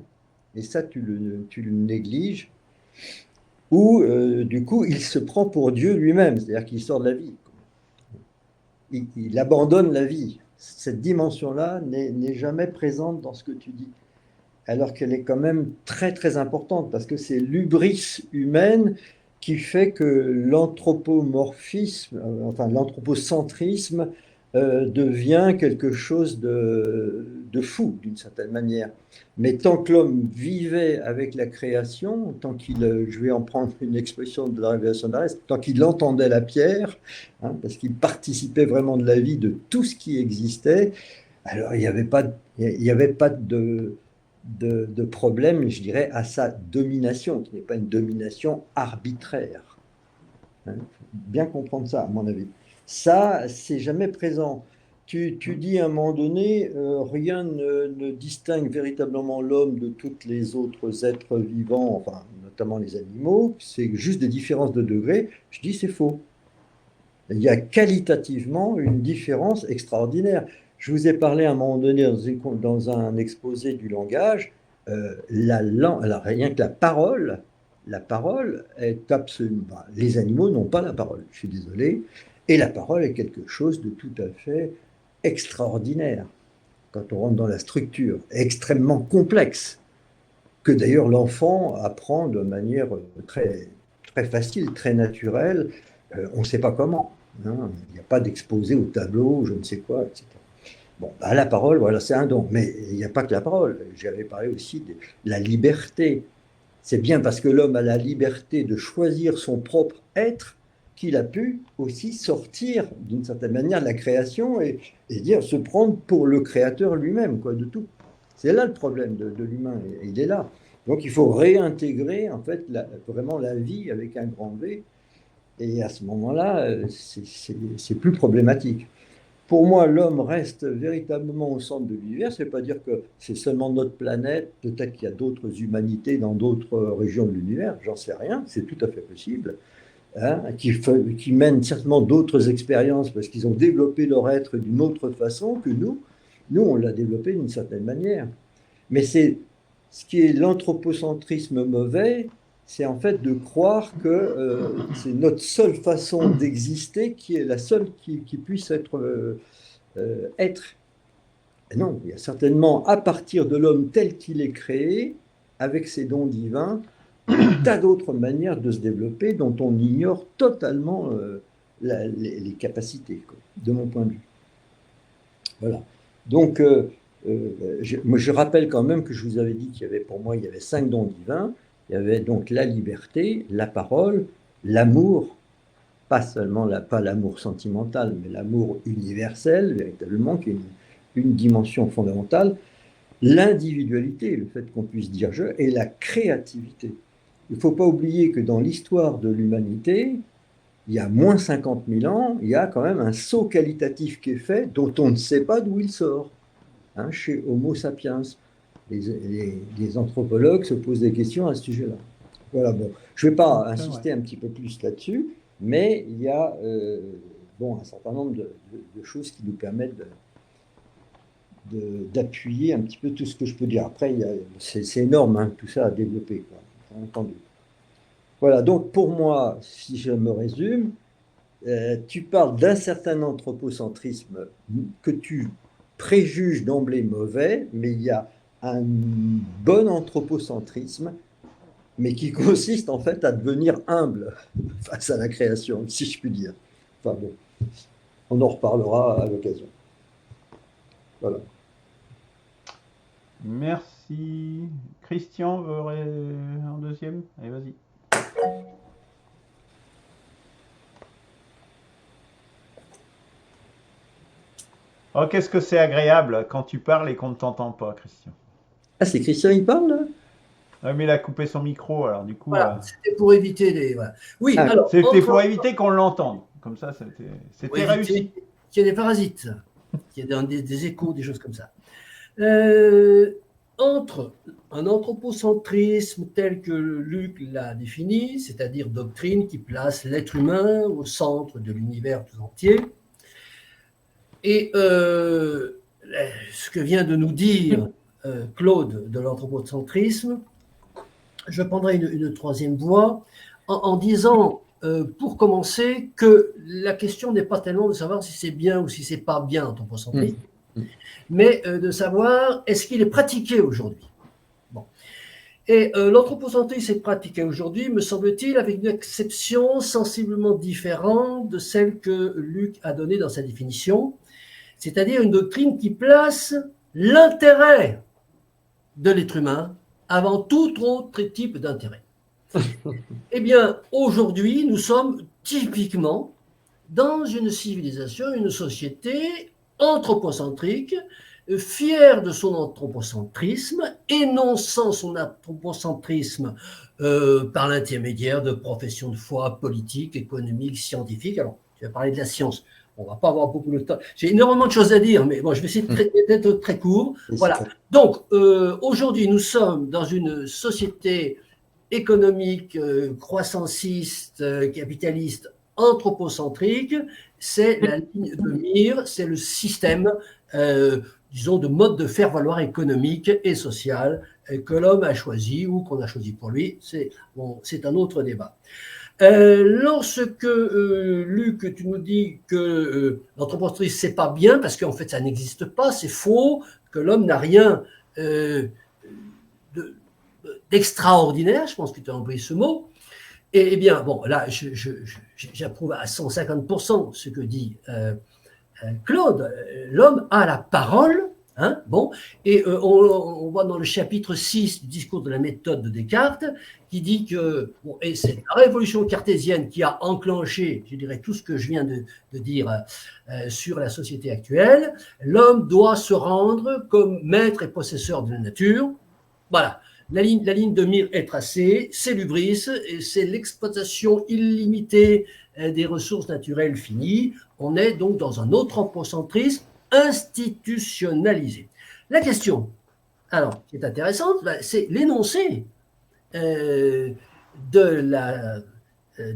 et ça tu le négliges, où du coup il se prend pour Dieu lui-même, c'est-à-dire qu'il sort de la vie. Il abandonne la vie. Cette dimension-là n'est jamais présente dans ce que tu dis, alors qu'elle est quand même très très importante, parce que c'est l'hubris humaine qui fait que l'anthropomorphisme, l'anthropocentrisme devient quelque chose de fou, d'une certaine manière. Mais tant que l'homme vivait avec la création, je vais en prendre une expression de la révélation d'Arès, tant qu'il entendait la pierre, hein, parce qu'il participait vraiment de la vie de tout ce qui existait, alors il n'y avait pas de problème, je dirais, à sa domination, qui n'est pas une domination arbitraire. Hein, bien comprendre ça, à mon avis. Ça, c'est jamais présent. Tu dis à un moment donné, rien ne distingue véritablement l'homme de tous les autres êtres vivants, enfin, notamment les animaux, c'est juste des différences de degré. Je dis, c'est faux. Il y a qualitativement une différence extraordinaire. Je vous ai parlé à un moment donné dans un exposé du langage, alors rien que la parole est absolument... les animaux n'ont pas la parole, je suis désolé, et la parole est quelque chose de tout à fait extraordinaire, quand on rentre dans la structure, extrêmement complexe, que d'ailleurs l'enfant apprend de manière très, très facile, très naturelle, on ne sait pas comment. Hein, il n'y a pas d'exposé au tableau, je ne sais quoi, etc. Bon, la parole, voilà, c'est un don. Mais il n'y a pas que la parole. J'avais parlé aussi de la liberté. C'est bien parce que l'homme a la liberté de choisir son propre être qu'il a pu aussi sortir, d'une certaine manière, de la création et dire, se prendre pour le créateur lui-même, quoi, de tout. C'est là le problème de l'humain, et il est là. Donc il faut réintégrer, en fait, vraiment la vie avec un grand V. Et à ce moment-là, c'est plus problématique. Pour moi, l'homme reste véritablement au centre de l'univers. Ça ne veut pas dire que c'est seulement notre planète. Peut-être qu'il y a d'autres humanités dans d'autres régions de l'univers. J'en sais rien. C'est tout à fait possible. Hein, qui mènent certainement d'autres expériences parce qu'ils ont développé leur être d'une autre façon que nous. Nous, on l'a développé d'une certaine manière. Mais c'est ce qui est l'anthropocentrisme mauvais, c'est en fait de croire que c'est notre seule façon d'exister qui est la seule qui puisse être. Non, il y a certainement, à partir de l'homme tel qu'il est créé, avec ses dons divins, des tas d'autres manières de se développer dont on ignore totalement les capacités, quoi, de mon point de vue. Voilà. Donc, je rappelle quand même que je vous avais dit qu'il y avait, pour moi, il y avait 5 dons divins. Il y avait donc la liberté, la parole, l'amour, pas seulement pas l'amour sentimental, mais l'amour universel, véritablement, qui est une dimension fondamentale, l'individualité, le fait qu'on puisse dire je, et la créativité. Il ne faut pas oublier que dans l'histoire de l'humanité, il y a moins 50 000 ans, il y a quand même un saut qualitatif qui est fait dont on ne sait pas d'où il sort, hein, chez Homo sapiens. Les anthropologues se posent des questions à ce sujet-là. Voilà, bon, je ne vais pas insister un petit peu plus là-dessus, mais il y a un certain nombre de choses qui nous permettent d'appuyer un petit peu tout ce que je peux dire. Après, c'est énorme, hein, tout ça à développer, quoi, bien entendu. Voilà, donc pour moi, si je me résume, tu parles d'un certain anthropocentrisme que tu préjuges d'emblée mauvais, mais il y a un bon anthropocentrisme, mais qui consiste en fait à devenir humble face à la création, si je puis dire. Enfin bon, on en reparlera à l'occasion. Voilà. Merci. Christian veut un deuxième? Allez, vas-y. Oh, qu'est-ce que c'est agréable quand tu parles et qu'on ne t'entend pas, Christian. Ah, c'est Christian, il parle là? Ah, mais il a coupé son micro, alors du coup... Voilà, c'était pour éviter les... Voilà. Oui, Ah, alors... C'était pour éviter qu'on l'entende. Comme ça, c'était réussi. Qu'il y ait des parasites, qu'il y ait des échos, des choses comme ça. Entre un anthropocentrisme tel que Luc l'a défini, c'est-à-dire doctrine qui place l'être humain au centre de l'univers tout entier, et ce que vient de nous dire Claude de l'anthropocentrisme, je prendrai une troisième voie en disant, pour commencer, que la question n'est pas tellement de savoir si c'est bien ou si c'est pas bien l'anthropocentrisme, mais de savoir est-ce qu'il est pratiqué aujourd'hui. Bon. Et l'anthropocentrisme est pratiqué aujourd'hui, me semble-t-il, avec une exception sensiblement différente de celle que Luc a donnée dans sa définition, c'est-à-dire une doctrine qui place l'intérêt de l'être humain avant tout autre type d'intérêt. Eh bien, aujourd'hui, nous sommes typiquement dans une civilisation, une société anthropocentrique, fière de son anthropocentrisme, énonçant son anthropocentrisme par l'intermédiaire de professions de foi politiques, économiques, scientifiques. Alors, tu vas parler de la science. On ne va pas avoir beaucoup de temps. J'ai énormément de choses à dire, mais bon, je vais essayer d'être très court. Voilà. Donc, aujourd'hui, nous sommes dans une société économique, croissanciste, capitaliste, anthropocentrique. C'est la ligne de mire, c'est le système, disons, de mode de faire valoir économique et social que l'homme a choisi ou qu'on a choisi pour lui. C'est un autre débat. Lorsque, Luc, tu nous dis que l'anthropocentrisme, c'est pas bien, parce qu'en fait, ça n'existe pas, c'est faux, que l'homme n'a rien d'extraordinaire, je pense que tu as employé ce mot. Et bien, bon, là, j'approuve à 150% ce que dit Claude. L'homme a la parole. Hein, bon, et on voit dans le chapitre 6 du discours de la méthode de Descartes qui dit que, bon, et c'est la révolution cartésienne qui a enclenché, je dirais, tout ce que je viens de dire sur la société actuelle. L'homme doit se rendre comme maître et possesseur de la nature. Voilà, la ligne de mire est tracée, c'est l'hubris, et c'est l'exploitation illimitée des ressources naturelles finies. On est donc dans un autre anthropocentrisme institutionnalisé. La question, alors, qui est intéressante, c'est l'énoncé de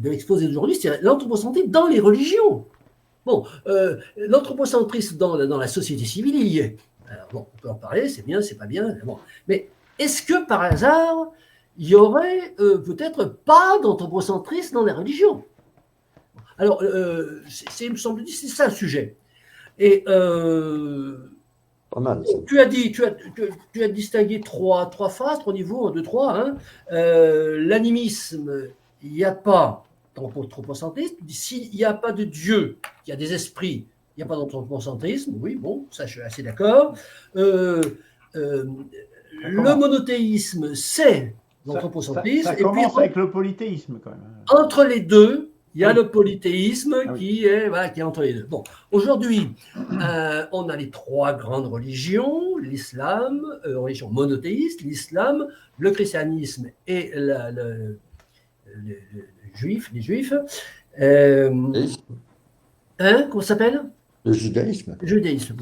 l'exposé d'aujourd'hui, c'est l'anthropocentrisme dans les religions. Bon, l'anthropocentrisme dans la société civile, il y est. Alors, bon, on peut en parler, c'est bien, c'est pas bien, bon. Mais est-ce que par hasard, il y aurait peut-être pas d'anthropocentrisme dans les religions? Alors, il me semble-t-il, c'est ça le sujet. Et Pas mal, ça. Tu as distingué trois phases, trois niveaux, 1, 2, 3. Hein. L'animisme, il n'y a pas d'anthropocentrisme. S'il n'y a pas de Dieu, il y a des esprits, il n'y a pas d'anthropocentrisme. Oui, bon, ça, je suis assez d'accord. Le monothéisme, c'est l'anthropocentrisme. Ça commence avec le polythéisme, quand même. Entre les deux, il y a le polythéisme qui est entre les deux. Bon, aujourd'hui, on a les trois grandes religions, l'islam, religion monothéiste, l'islam, le christianisme et les juifs. Comment ça s'appelle? Le judaïsme. Le judaïsme.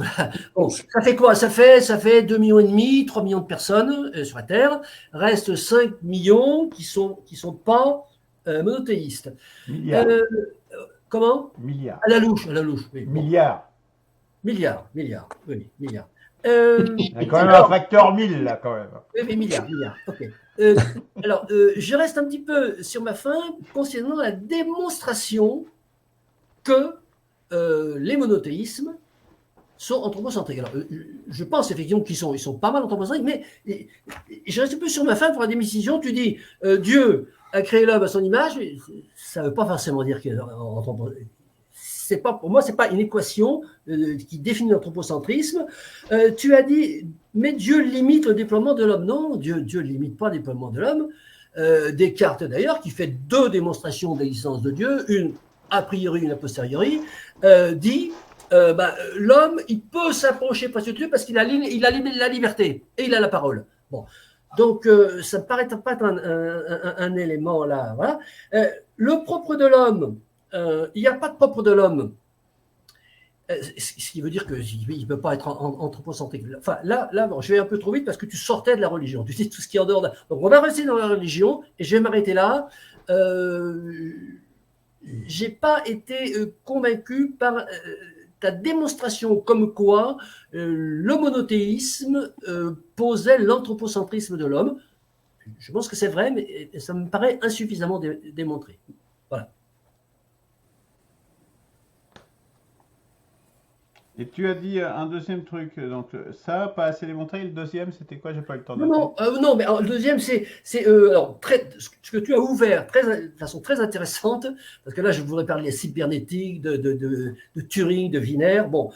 Bon, ça fait quoi? Ça fait 2,5 millions, 3 millions de personnes sur la Terre. Reste 5 millions qui sont pas monothéistes. Milliards. Comment? Milliards. À la louche, oui. Milliards. Milliards, oui, milliards. Il y a quand même un facteur 1000 là, quand même. Oui, milliards, ok. Alors, je reste un petit peu sur ma fin concernant la démonstration que les monothéismes sont anthropocentriques. Alors, je pense effectivement qu'ils sont pas mal anthropocentriques, mais je reste un peu sur ma fin pour la décision. Tu dis Dieu a créé l'homme à son image, ça ne veut pas forcément dire qu'il est anthropocentrique. Pour moi, ce n'est pas une équation qui définit l'anthropocentrisme. Tu as dit, mais Dieu limite le déploiement de l'homme. Non, Dieu ne limite pas le déploiement de l'homme. Descartes, d'ailleurs, qui fait 2 démonstrations de l'existence de Dieu, une a priori, une a posteriori, dit l'homme, il peut s'approcher presque de Dieu parce qu'il a la liberté et il a la parole. Bon. Donc, ça ne me paraît pas être un élément là. Voilà. Le propre de l'homme, il n'y a pas de propre de l'homme. Ce qui veut dire qu'il ne peut pas être anthropocentrique. Enfin, là bon, je vais un peu trop vite parce que tu sortais de la religion. Tu sais tout ce qui est en dehors. Donc, on va rester dans la religion et je vais m'arrêter là. J'ai pas été convaincu par ta démonstration comme quoi le monothéisme posait l'anthropocentrisme de l'homme. Je pense que c'est vrai, mais ça me paraît insuffisamment démontré. Voilà. Et tu as dit un deuxième truc, donc ça, pas assez démontré. Le deuxième, c'était quoi? J'ai pas eu le temps de Non, mais alors, le deuxième, c'est ce que tu as ouvert de façon très intéressante, parce que là, je voudrais parler de cybernétique, de Turing, de Wiener. Bon,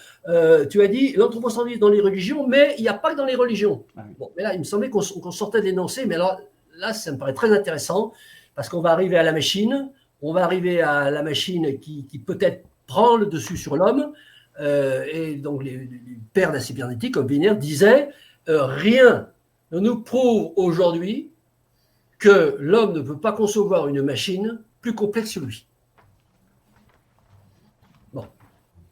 tu as dit l'anthropocentrisme dans les religions, mais il n'y a pas que dans les religions. Ah oui. Bon, mais là, il me semblait qu'on sortait d'énoncer, mais alors là, ça me paraît très intéressant, parce qu'on va arriver à la machine, qui peut-être prend le dessus sur l'homme. Et donc les pères de la cybernétique comme Wiener disaient rien ne nous prouve aujourd'hui que l'homme ne peut pas concevoir une machine plus complexe que lui. Bon,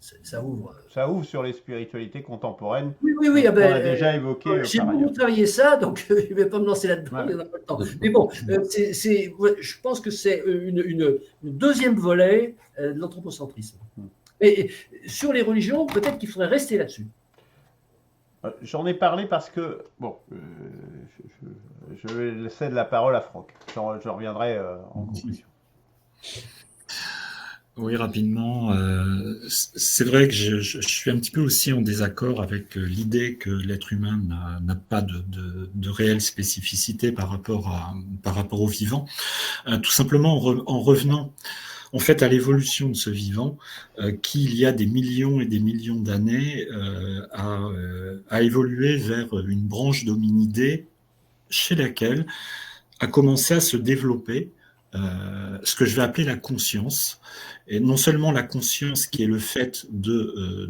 ça ouvre. Ça ouvre sur les spiritualités contemporaines. Oui. On a déjà évoqué. J'ai beaucoup travaillé ça, donc je ne vais pas me lancer là-dedans. Il n'y en a pas le temps. Mais bon, je pense que c'est une deuxième volet de l'anthropocentrisme. Et sur les religions, peut-être qu'il faudrait rester là-dessus. J'en ai parlé parce que, bon, je vais laisser de la parole à Franck. Je reviendrai en conclusion. Oui, rapidement. C'est vrai que je suis un petit peu aussi en désaccord avec l'idée que l'être humain n'a pas de réelle spécificité par rapport au vivant. Tout simplement en revenant en fait à l'évolution de ce vivant qui, il y a des millions et des millions d'années, a évolué vers une branche d'hominidés chez laquelle a commencé à se développer ce que je vais appeler la conscience. Et non seulement la conscience qui est le fait de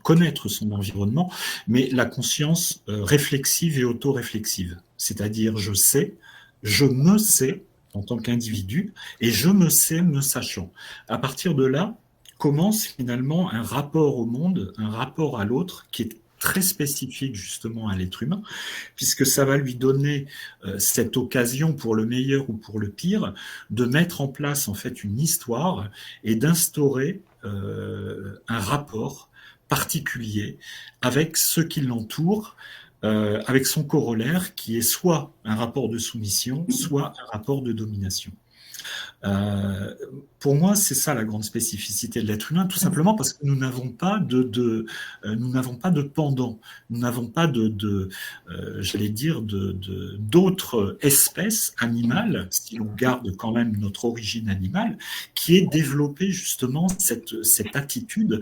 connaître son environnement, mais la conscience réflexive et auto-réflexive. C'est-à-dire je sais, je me sais en tant qu'individu, et je me sais me sachant. À partir de là, commence finalement un rapport au monde, un rapport à l'autre qui est très spécifique justement à l'être humain, puisque ça va lui donner cette occasion, pour le meilleur ou pour le pire, de mettre en place en fait une histoire et d'instaurer un rapport particulier avec ceux qui l'entourent, avec son corollaire qui est soit un rapport de soumission, soit un rapport de domination. Pour moi, c'est ça la grande spécificité de l'être humain, tout simplement parce que nous n'avons pas nous n'avons pas de pendant, nous n'avons pas j'allais dire, d'autres espèces animales, si l'on garde quand même notre origine animale, qui ait développé justement cette attitude.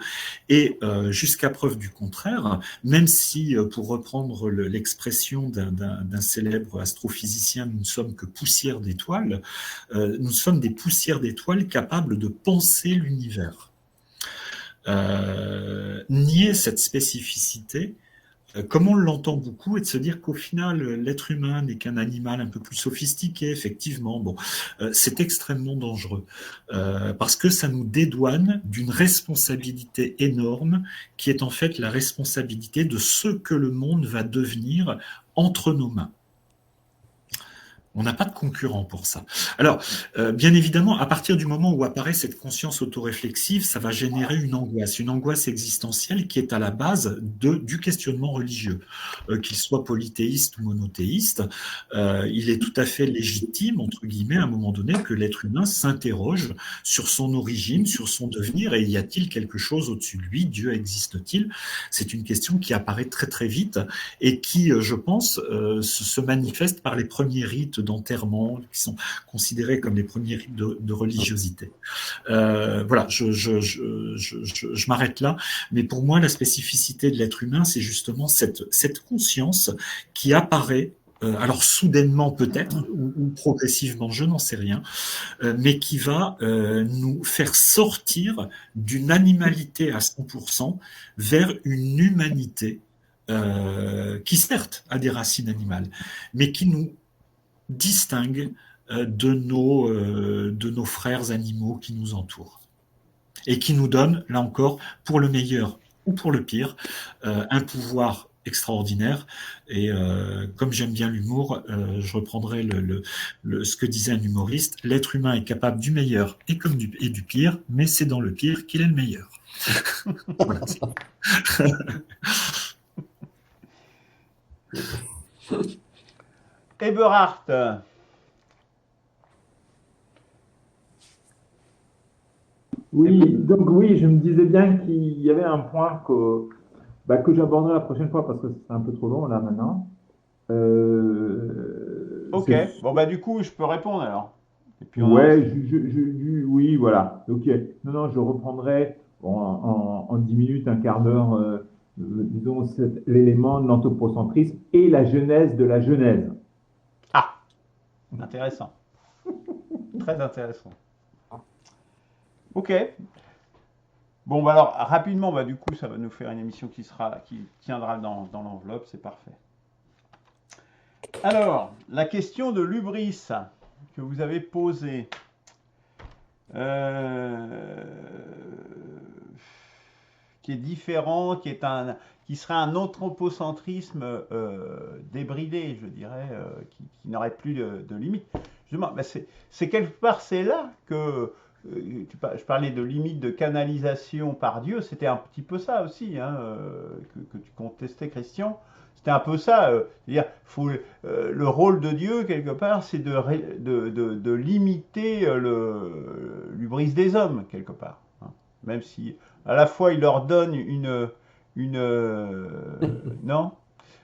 Et jusqu'à preuve du contraire, même si, pour reprendre l'expression d'un célèbre astrophysicien, nous ne sommes que poussière d'étoiles, nous sommes des poussières d'étoiles capables de penser l'univers. Nier cette spécificité, comme on l'entend beaucoup, est de se dire qu'au final, l'être humain n'est qu'un animal un peu plus sophistiqué, effectivement. Bon, c'est extrêmement dangereux parce que ça nous dédouane d'une responsabilité énorme qui est en fait la responsabilité de ce que le monde va devenir entre nos mains. On n'a pas de concurrent pour ça. Alors, bien évidemment, à partir du moment où apparaît cette conscience autoréflexive, ça va générer une angoisse existentielle qui est à la base du questionnement religieux. Qu'il soit polythéiste ou monothéiste, il est tout à fait légitime, entre guillemets, à un moment donné, que l'être humain s'interroge sur son origine, sur son devenir, et y a-t-il quelque chose au-dessus de lui? Dieu existe-t-il? C'est une question qui apparaît très très vite et qui, je pense, se manifeste par les premiers rites d'enterrement, qui sont considérés comme les premiers rites de religiosité. Voilà, je m'arrête là, mais pour moi, la spécificité de l'être humain, c'est justement cette conscience qui apparaît, alors soudainement peut-être, ou progressivement, je n'en sais rien, mais qui va nous faire sortir d'une animalité à 100% vers une humanité qui certes a des racines animales, mais qui nous distingue de nos frères animaux qui nous entourent et qui nous donne, là encore, pour le meilleur ou pour le pire, un pouvoir extraordinaire. Et comme j'aime bien l'humour, je reprendrai ce que disait un humoriste: l'être humain est capable du meilleur et du pire, mais c'est dans le pire qu'il est le meilleur. Voilà. Eberhard. Oui, donc oui, je me disais bien qu'il y avait un point que j'aborderai la prochaine fois parce que c'est un peu trop long là maintenant. Ok, bon bah du coup je peux répondre alors. Et puis ouais, oui, voilà. Ok, non, je reprendrai en 10 minutes, un quart d'heure, disons, l'élément de l'anthropocentrisme et la genèse de la Genèse. Ah, intéressant. Très intéressant. Ok. Bon, bah alors, rapidement, bah, du coup, ça va nous faire une émission qui tiendra dans l'enveloppe, c'est parfait. Alors, la question de l'hubris que vous avez posée, qui est différent, qui serait un anthropocentrisme débridé, je dirais, qui n'aurait plus de limite. Justement, bah, c'est quelque part, c'est là que je parlais de limite de canalisation par Dieu, c'était un petit peu ça aussi, hein, que tu contestais, Christian. C'était un peu ça. C'est-à-dire, le rôle de Dieu, quelque part, c'est de limiter l'hubris des hommes, quelque part. Hein. Même si, à la fois, il leur donne non?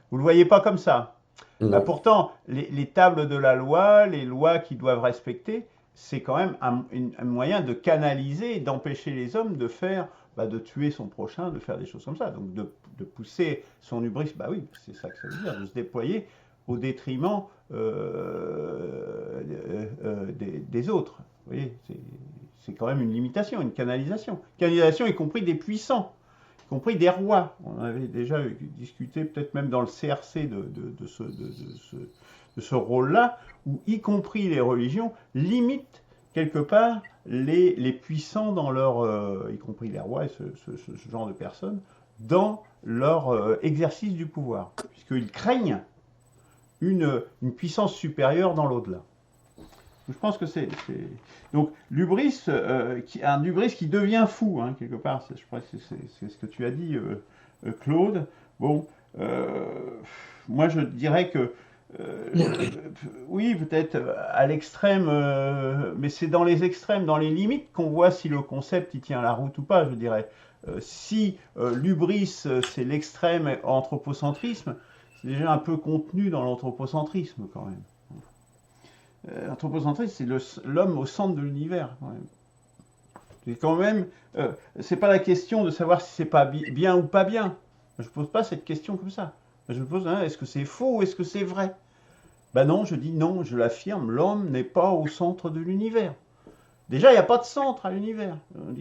Vous ne le voyez pas comme ça. Bah, pourtant, les tables de la loi, les lois qu'ils doivent respecter, c'est quand même un moyen de canaliser et d'empêcher les hommes de de tuer son prochain, de faire des choses comme ça. Donc de pousser son hubris, bah oui, c'est ça que ça veut dire, de se déployer au détriment des autres. Vous voyez, c'est quand même une limitation, une canalisation. Canalisation y compris des puissants, y compris des rois. On avait déjà discuté peut-être même dans le CRC de ce rôle-là, où y compris les religions limitent quelque part les puissants dans leur, y compris les rois et ce genre de personnes, dans leur exercice du pouvoir, puisqu'ils craignent une puissance supérieure dans l'au-delà. Je pense que c'est... Donc l'hubris, un hubris qui devient fou, hein, quelque part, je crois que c'est ce que tu as dit, Claude. Bon, moi je dirais que oui, peut-être à l'extrême, mais c'est dans les extrêmes, dans les limites qu'on voit si le concept il tient la route ou pas, je dirais. Si l'hubris, c'est l'extrême anthropocentrisme, c'est déjà un peu contenu dans l'anthropocentrisme quand même. L'anthropocentrisme, c'est l'homme au centre de l'univers. Quand même. C'est quand même, c'est pas la question de savoir si c'est pas bien ou pas bien. Je pose pas cette question comme ça. Je me pose, est-ce que c'est faux ou est-ce que c'est vrai? Ben non, je dis non, je l'affirme, l'homme n'est pas au centre de l'univers. Déjà, il n'y a pas de centre à l'univers. On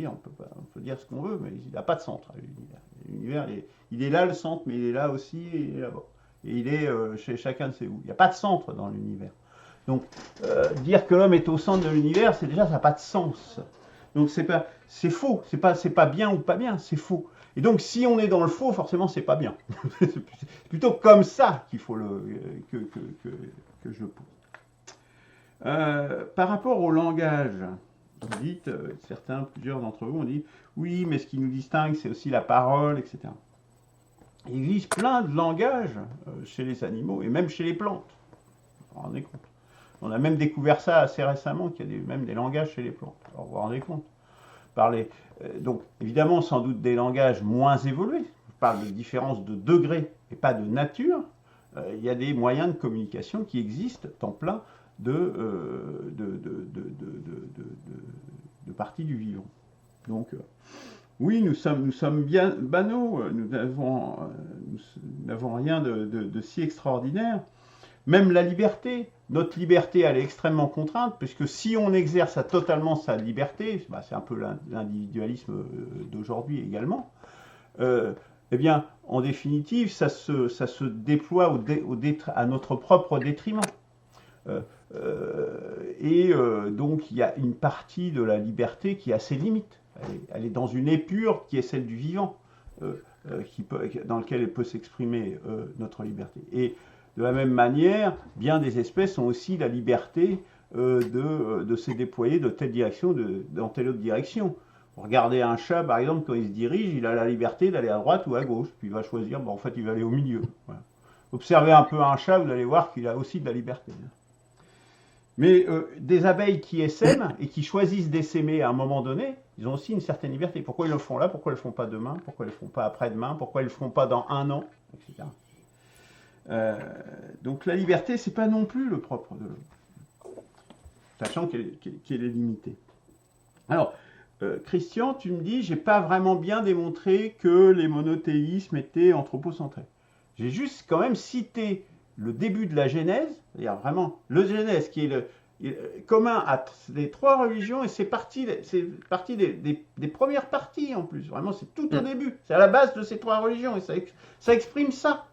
peut dire ce qu'on veut, mais il n'y a pas de centre à l'univers. L'univers, il est là le centre, mais il est là aussi et il est là-bas. Et il est chez chacun de ses où. Il n'y a pas de centre dans l'univers. Donc, dire que l'homme est au centre de l'univers, c'est déjà, ça n'a pas de sens. Donc, c'est faux. C'est pas bien ou pas bien, c'est faux. Et donc, si on est dans le faux, forcément, c'est pas bien. C'est plutôt comme ça qu'il faut que je pose. Par rapport au langage, vous dites, plusieurs d'entre vous ont dit, oui, mais ce qui nous distingue, c'est aussi la parole, etc. Il existe plein de langages chez les animaux et même chez les plantes. Vous vous rendez compte? On a même découvert ça assez récemment, qu'il y a même des langages chez les plantes. Alors, vous vous rendez compte? Donc, évidemment, sans doute des langages moins évolués. Je parle de différence de degré et pas de nature. Il y a des moyens de communication qui existent en plein de parties du vivant. Donc, oui, nous sommes bien banaux. Nous n'avons rien de si extraordinaire. Même la liberté, notre liberté, elle est extrêmement contrainte, puisque si on exerce totalement sa liberté, c'est un peu l'individualisme d'aujourd'hui également, eh bien, en définitive, ça se déploie à notre propre détriment. Donc, il y a une partie de la liberté qui a ses limites. Elle est dans une épure qui est celle du vivant, dans laquelle elle peut s'exprimer notre liberté. Et de la même manière, bien des espèces ont aussi la liberté de se déployer de telle direction, dans telle autre direction. Regardez un chat, par exemple, quand il se dirige, il a la liberté d'aller à droite ou à gauche, puis il va choisir, en fait, il va aller au milieu. Voilà. Observez un peu un chat, vous allez voir qu'il a aussi de la liberté. Mais des abeilles qui essaiment et qui choisissent d'essaimer à un moment donné, ils ont aussi une certaine liberté. Pourquoi ils le font là? Pourquoi ils ne le font pas demain? Pourquoi ils ne le font pas après-demain? Pourquoi ils ne le font pas dans un an? Etc. Donc la liberté, c'est pas non plus le propre de l'homme, sachant qu'elle est limitée. Alors, Christian, tu me dis, j'ai pas vraiment bien démontré que les monothéismes étaient anthropocentrés. J'ai juste quand même cité le début de la Genèse, c'est-à-dire vraiment le Genèse qui est commun à les trois religions, et c'est parti des premières parties en plus. Vraiment, c'est tout au début. C'est à la base de ces trois religions, et ça exprime ça.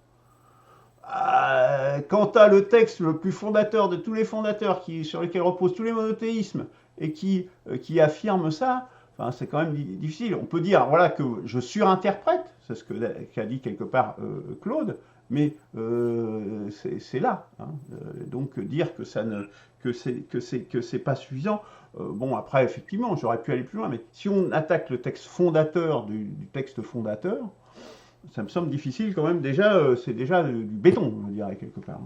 Quant à le texte le plus fondateur de tous les fondateurs sur lesquels reposent tous les monothéismes et qui affirme ça, enfin, c'est quand même difficile. On peut dire voilà, que je surinterprète, c'est ce qu'a dit quelque part Claude, mais c'est là. Hein. Donc dire que c'est pas suffisant. Bon, après, effectivement, j'aurais pu aller plus loin, mais si on attaque le texte fondateur du texte fondateur, ça me semble difficile quand même. Déjà, c'est déjà du béton, je dirais, quelque part.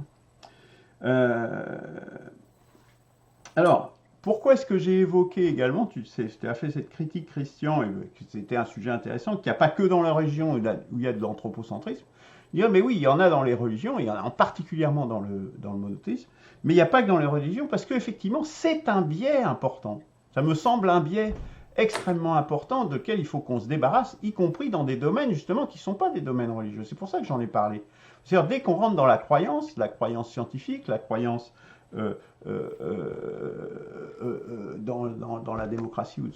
Alors, pourquoi est-ce que j'ai évoqué également, tu as fait cette critique, Christian, et que c'était un sujet intéressant, qu'il n'y a pas que dans la religion où il y a de l'anthropocentrisme. Dire, mais oui, il y en a dans les religions, il y en a particulièrement dans le monothéisme, mais il n'y a pas que dans les religions, parce qu'effectivement, c'est un biais important. Ça me semble un biais extrêmement important de lequel il faut qu'on se débarrasse, y compris dans des domaines justement qui ne sont pas des domaines religieux. C'est pour ça que j'en ai parlé. C'est-à-dire dès qu'on rentre dans la croyance scientifique, la croyance dans la démocratie ou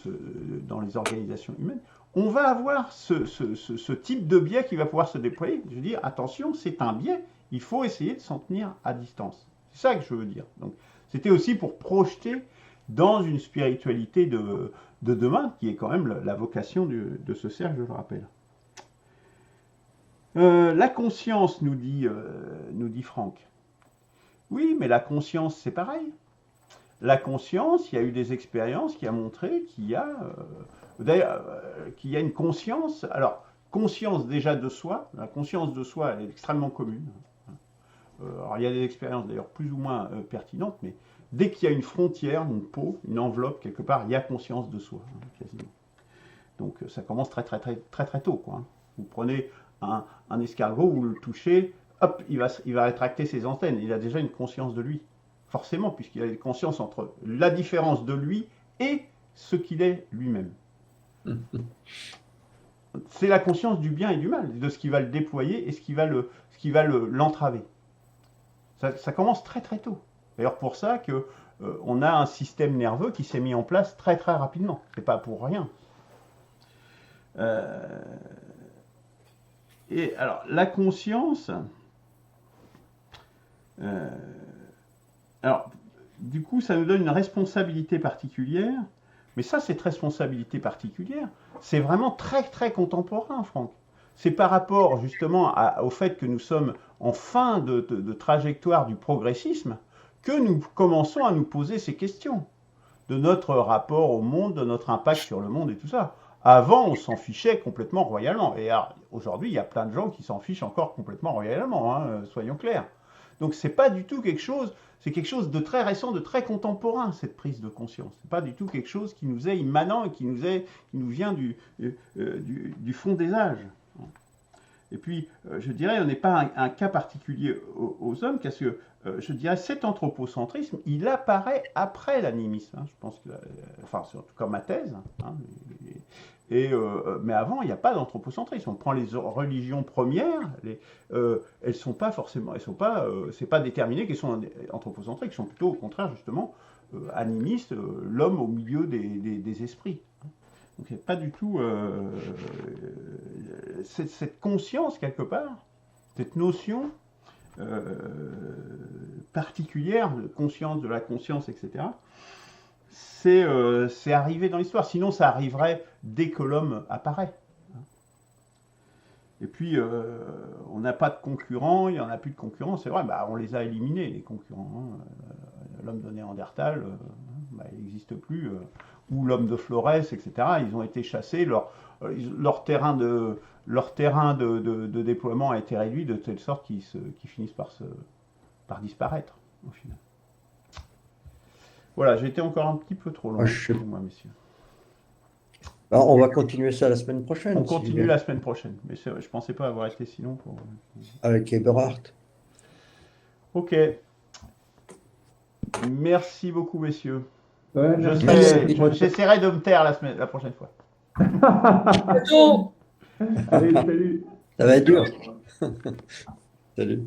dans les organisations humaines, on va avoir ce type de biais qui va pouvoir se déployer. Je veux dire, attention, c'est un biais, il faut essayer de s'en tenir à distance. C'est ça que je veux dire. Donc, c'était aussi pour projeter dans une spiritualité de demain, qui est quand même la vocation de ce cercle, je le rappelle. La conscience, nous dit Franck. Oui, mais la conscience, c'est pareil. La conscience, il y a eu des expériences qui ont montré qu'il y a une conscience. Alors, conscience déjà de soi, la conscience de soi, elle est extrêmement commune. alors il y a des expériences d'ailleurs plus ou moins pertinentes, mais dès qu'il y a une frontière, une peau, une enveloppe quelque part, il y a conscience de soi, hein, quasiment. Donc ça commence très tôt, quoi, hein. Vous prenez un escargot, vous le touchez, hop, il va rétracter ses antennes. Il a déjà une conscience de lui, forcément, puisqu'il a une conscience entre la différence de lui et ce qu'il est lui-même. C'est la conscience du bien et du mal, de ce qui va le déployer et ce qui va l'entraver. Ça commence très tôt. D'ailleurs, pour ça que on a un système nerveux qui s'est mis en place très rapidement. C'est pas pour rien. Et alors, la conscience, alors, du coup, ça nous donne une responsabilité particulière, mais ça, cette responsabilité particulière, c'est vraiment très contemporain, Franck. C'est par rapport, justement, au fait que nous sommes en fin de trajectoire du progressisme que nous commençons à nous poser ces questions de notre rapport au monde, de notre impact sur le monde et tout ça. Avant, on s'en fichait complètement royalement. Et aujourd'hui, il y a plein de gens qui s'en fichent encore complètement royalement, hein, soyons clairs. Donc, c'est pas du tout quelque chose, c'est quelque chose de très récent, de très contemporain, cette prise de conscience. C'est pas du tout quelque chose qui nous est immanent et qui nous vient du fond des âges. Et puis, je dirais, on n'est pas un cas particulier aux hommes, parce que je dirais, cet anthropocentrisme, il apparaît après l'animisme. Hein, je pense que, enfin, c'est en tout cas ma thèse. Hein, mais avant, il n'y a pas d'anthropocentrisme. On prend les religions premières, elles sont pas forcément, c'est pas déterminé qu'elles sont anthropocentriques. Elles sont plutôt, au contraire, justement, animistes, l'homme au milieu des esprits. Donc, il n'y a pas du tout cette conscience, quelque part, cette notion particulière de conscience, de la conscience, etc. C'est arrivé dans l'histoire. Sinon, ça arriverait dès que l'homme apparaît. Et puis, on n'a pas de concurrents, il n'y en a plus de concurrents. C'est vrai, bah, on les a éliminés, les concurrents. Hein. L'homme de Néandertal, bah, il n'existe plus. Ou l'homme de Flores, etc. Ils ont été chassés. Leur terrain de déploiement a été réduit de telle sorte qu'ils finissent par disparaître, au final. Voilà, j'ai été encore un petit peu trop long, moi, messieurs. Alors, on va continuer ça la semaine prochaine. On continue la semaine prochaine, mais je ne pensais pas avoir été si long pour... Avec Eberhard. Ok. Merci beaucoup, messieurs. Ouais, J'essaierai de me taire la prochaine fois. Allez, salut. Ça va être dur. Salut.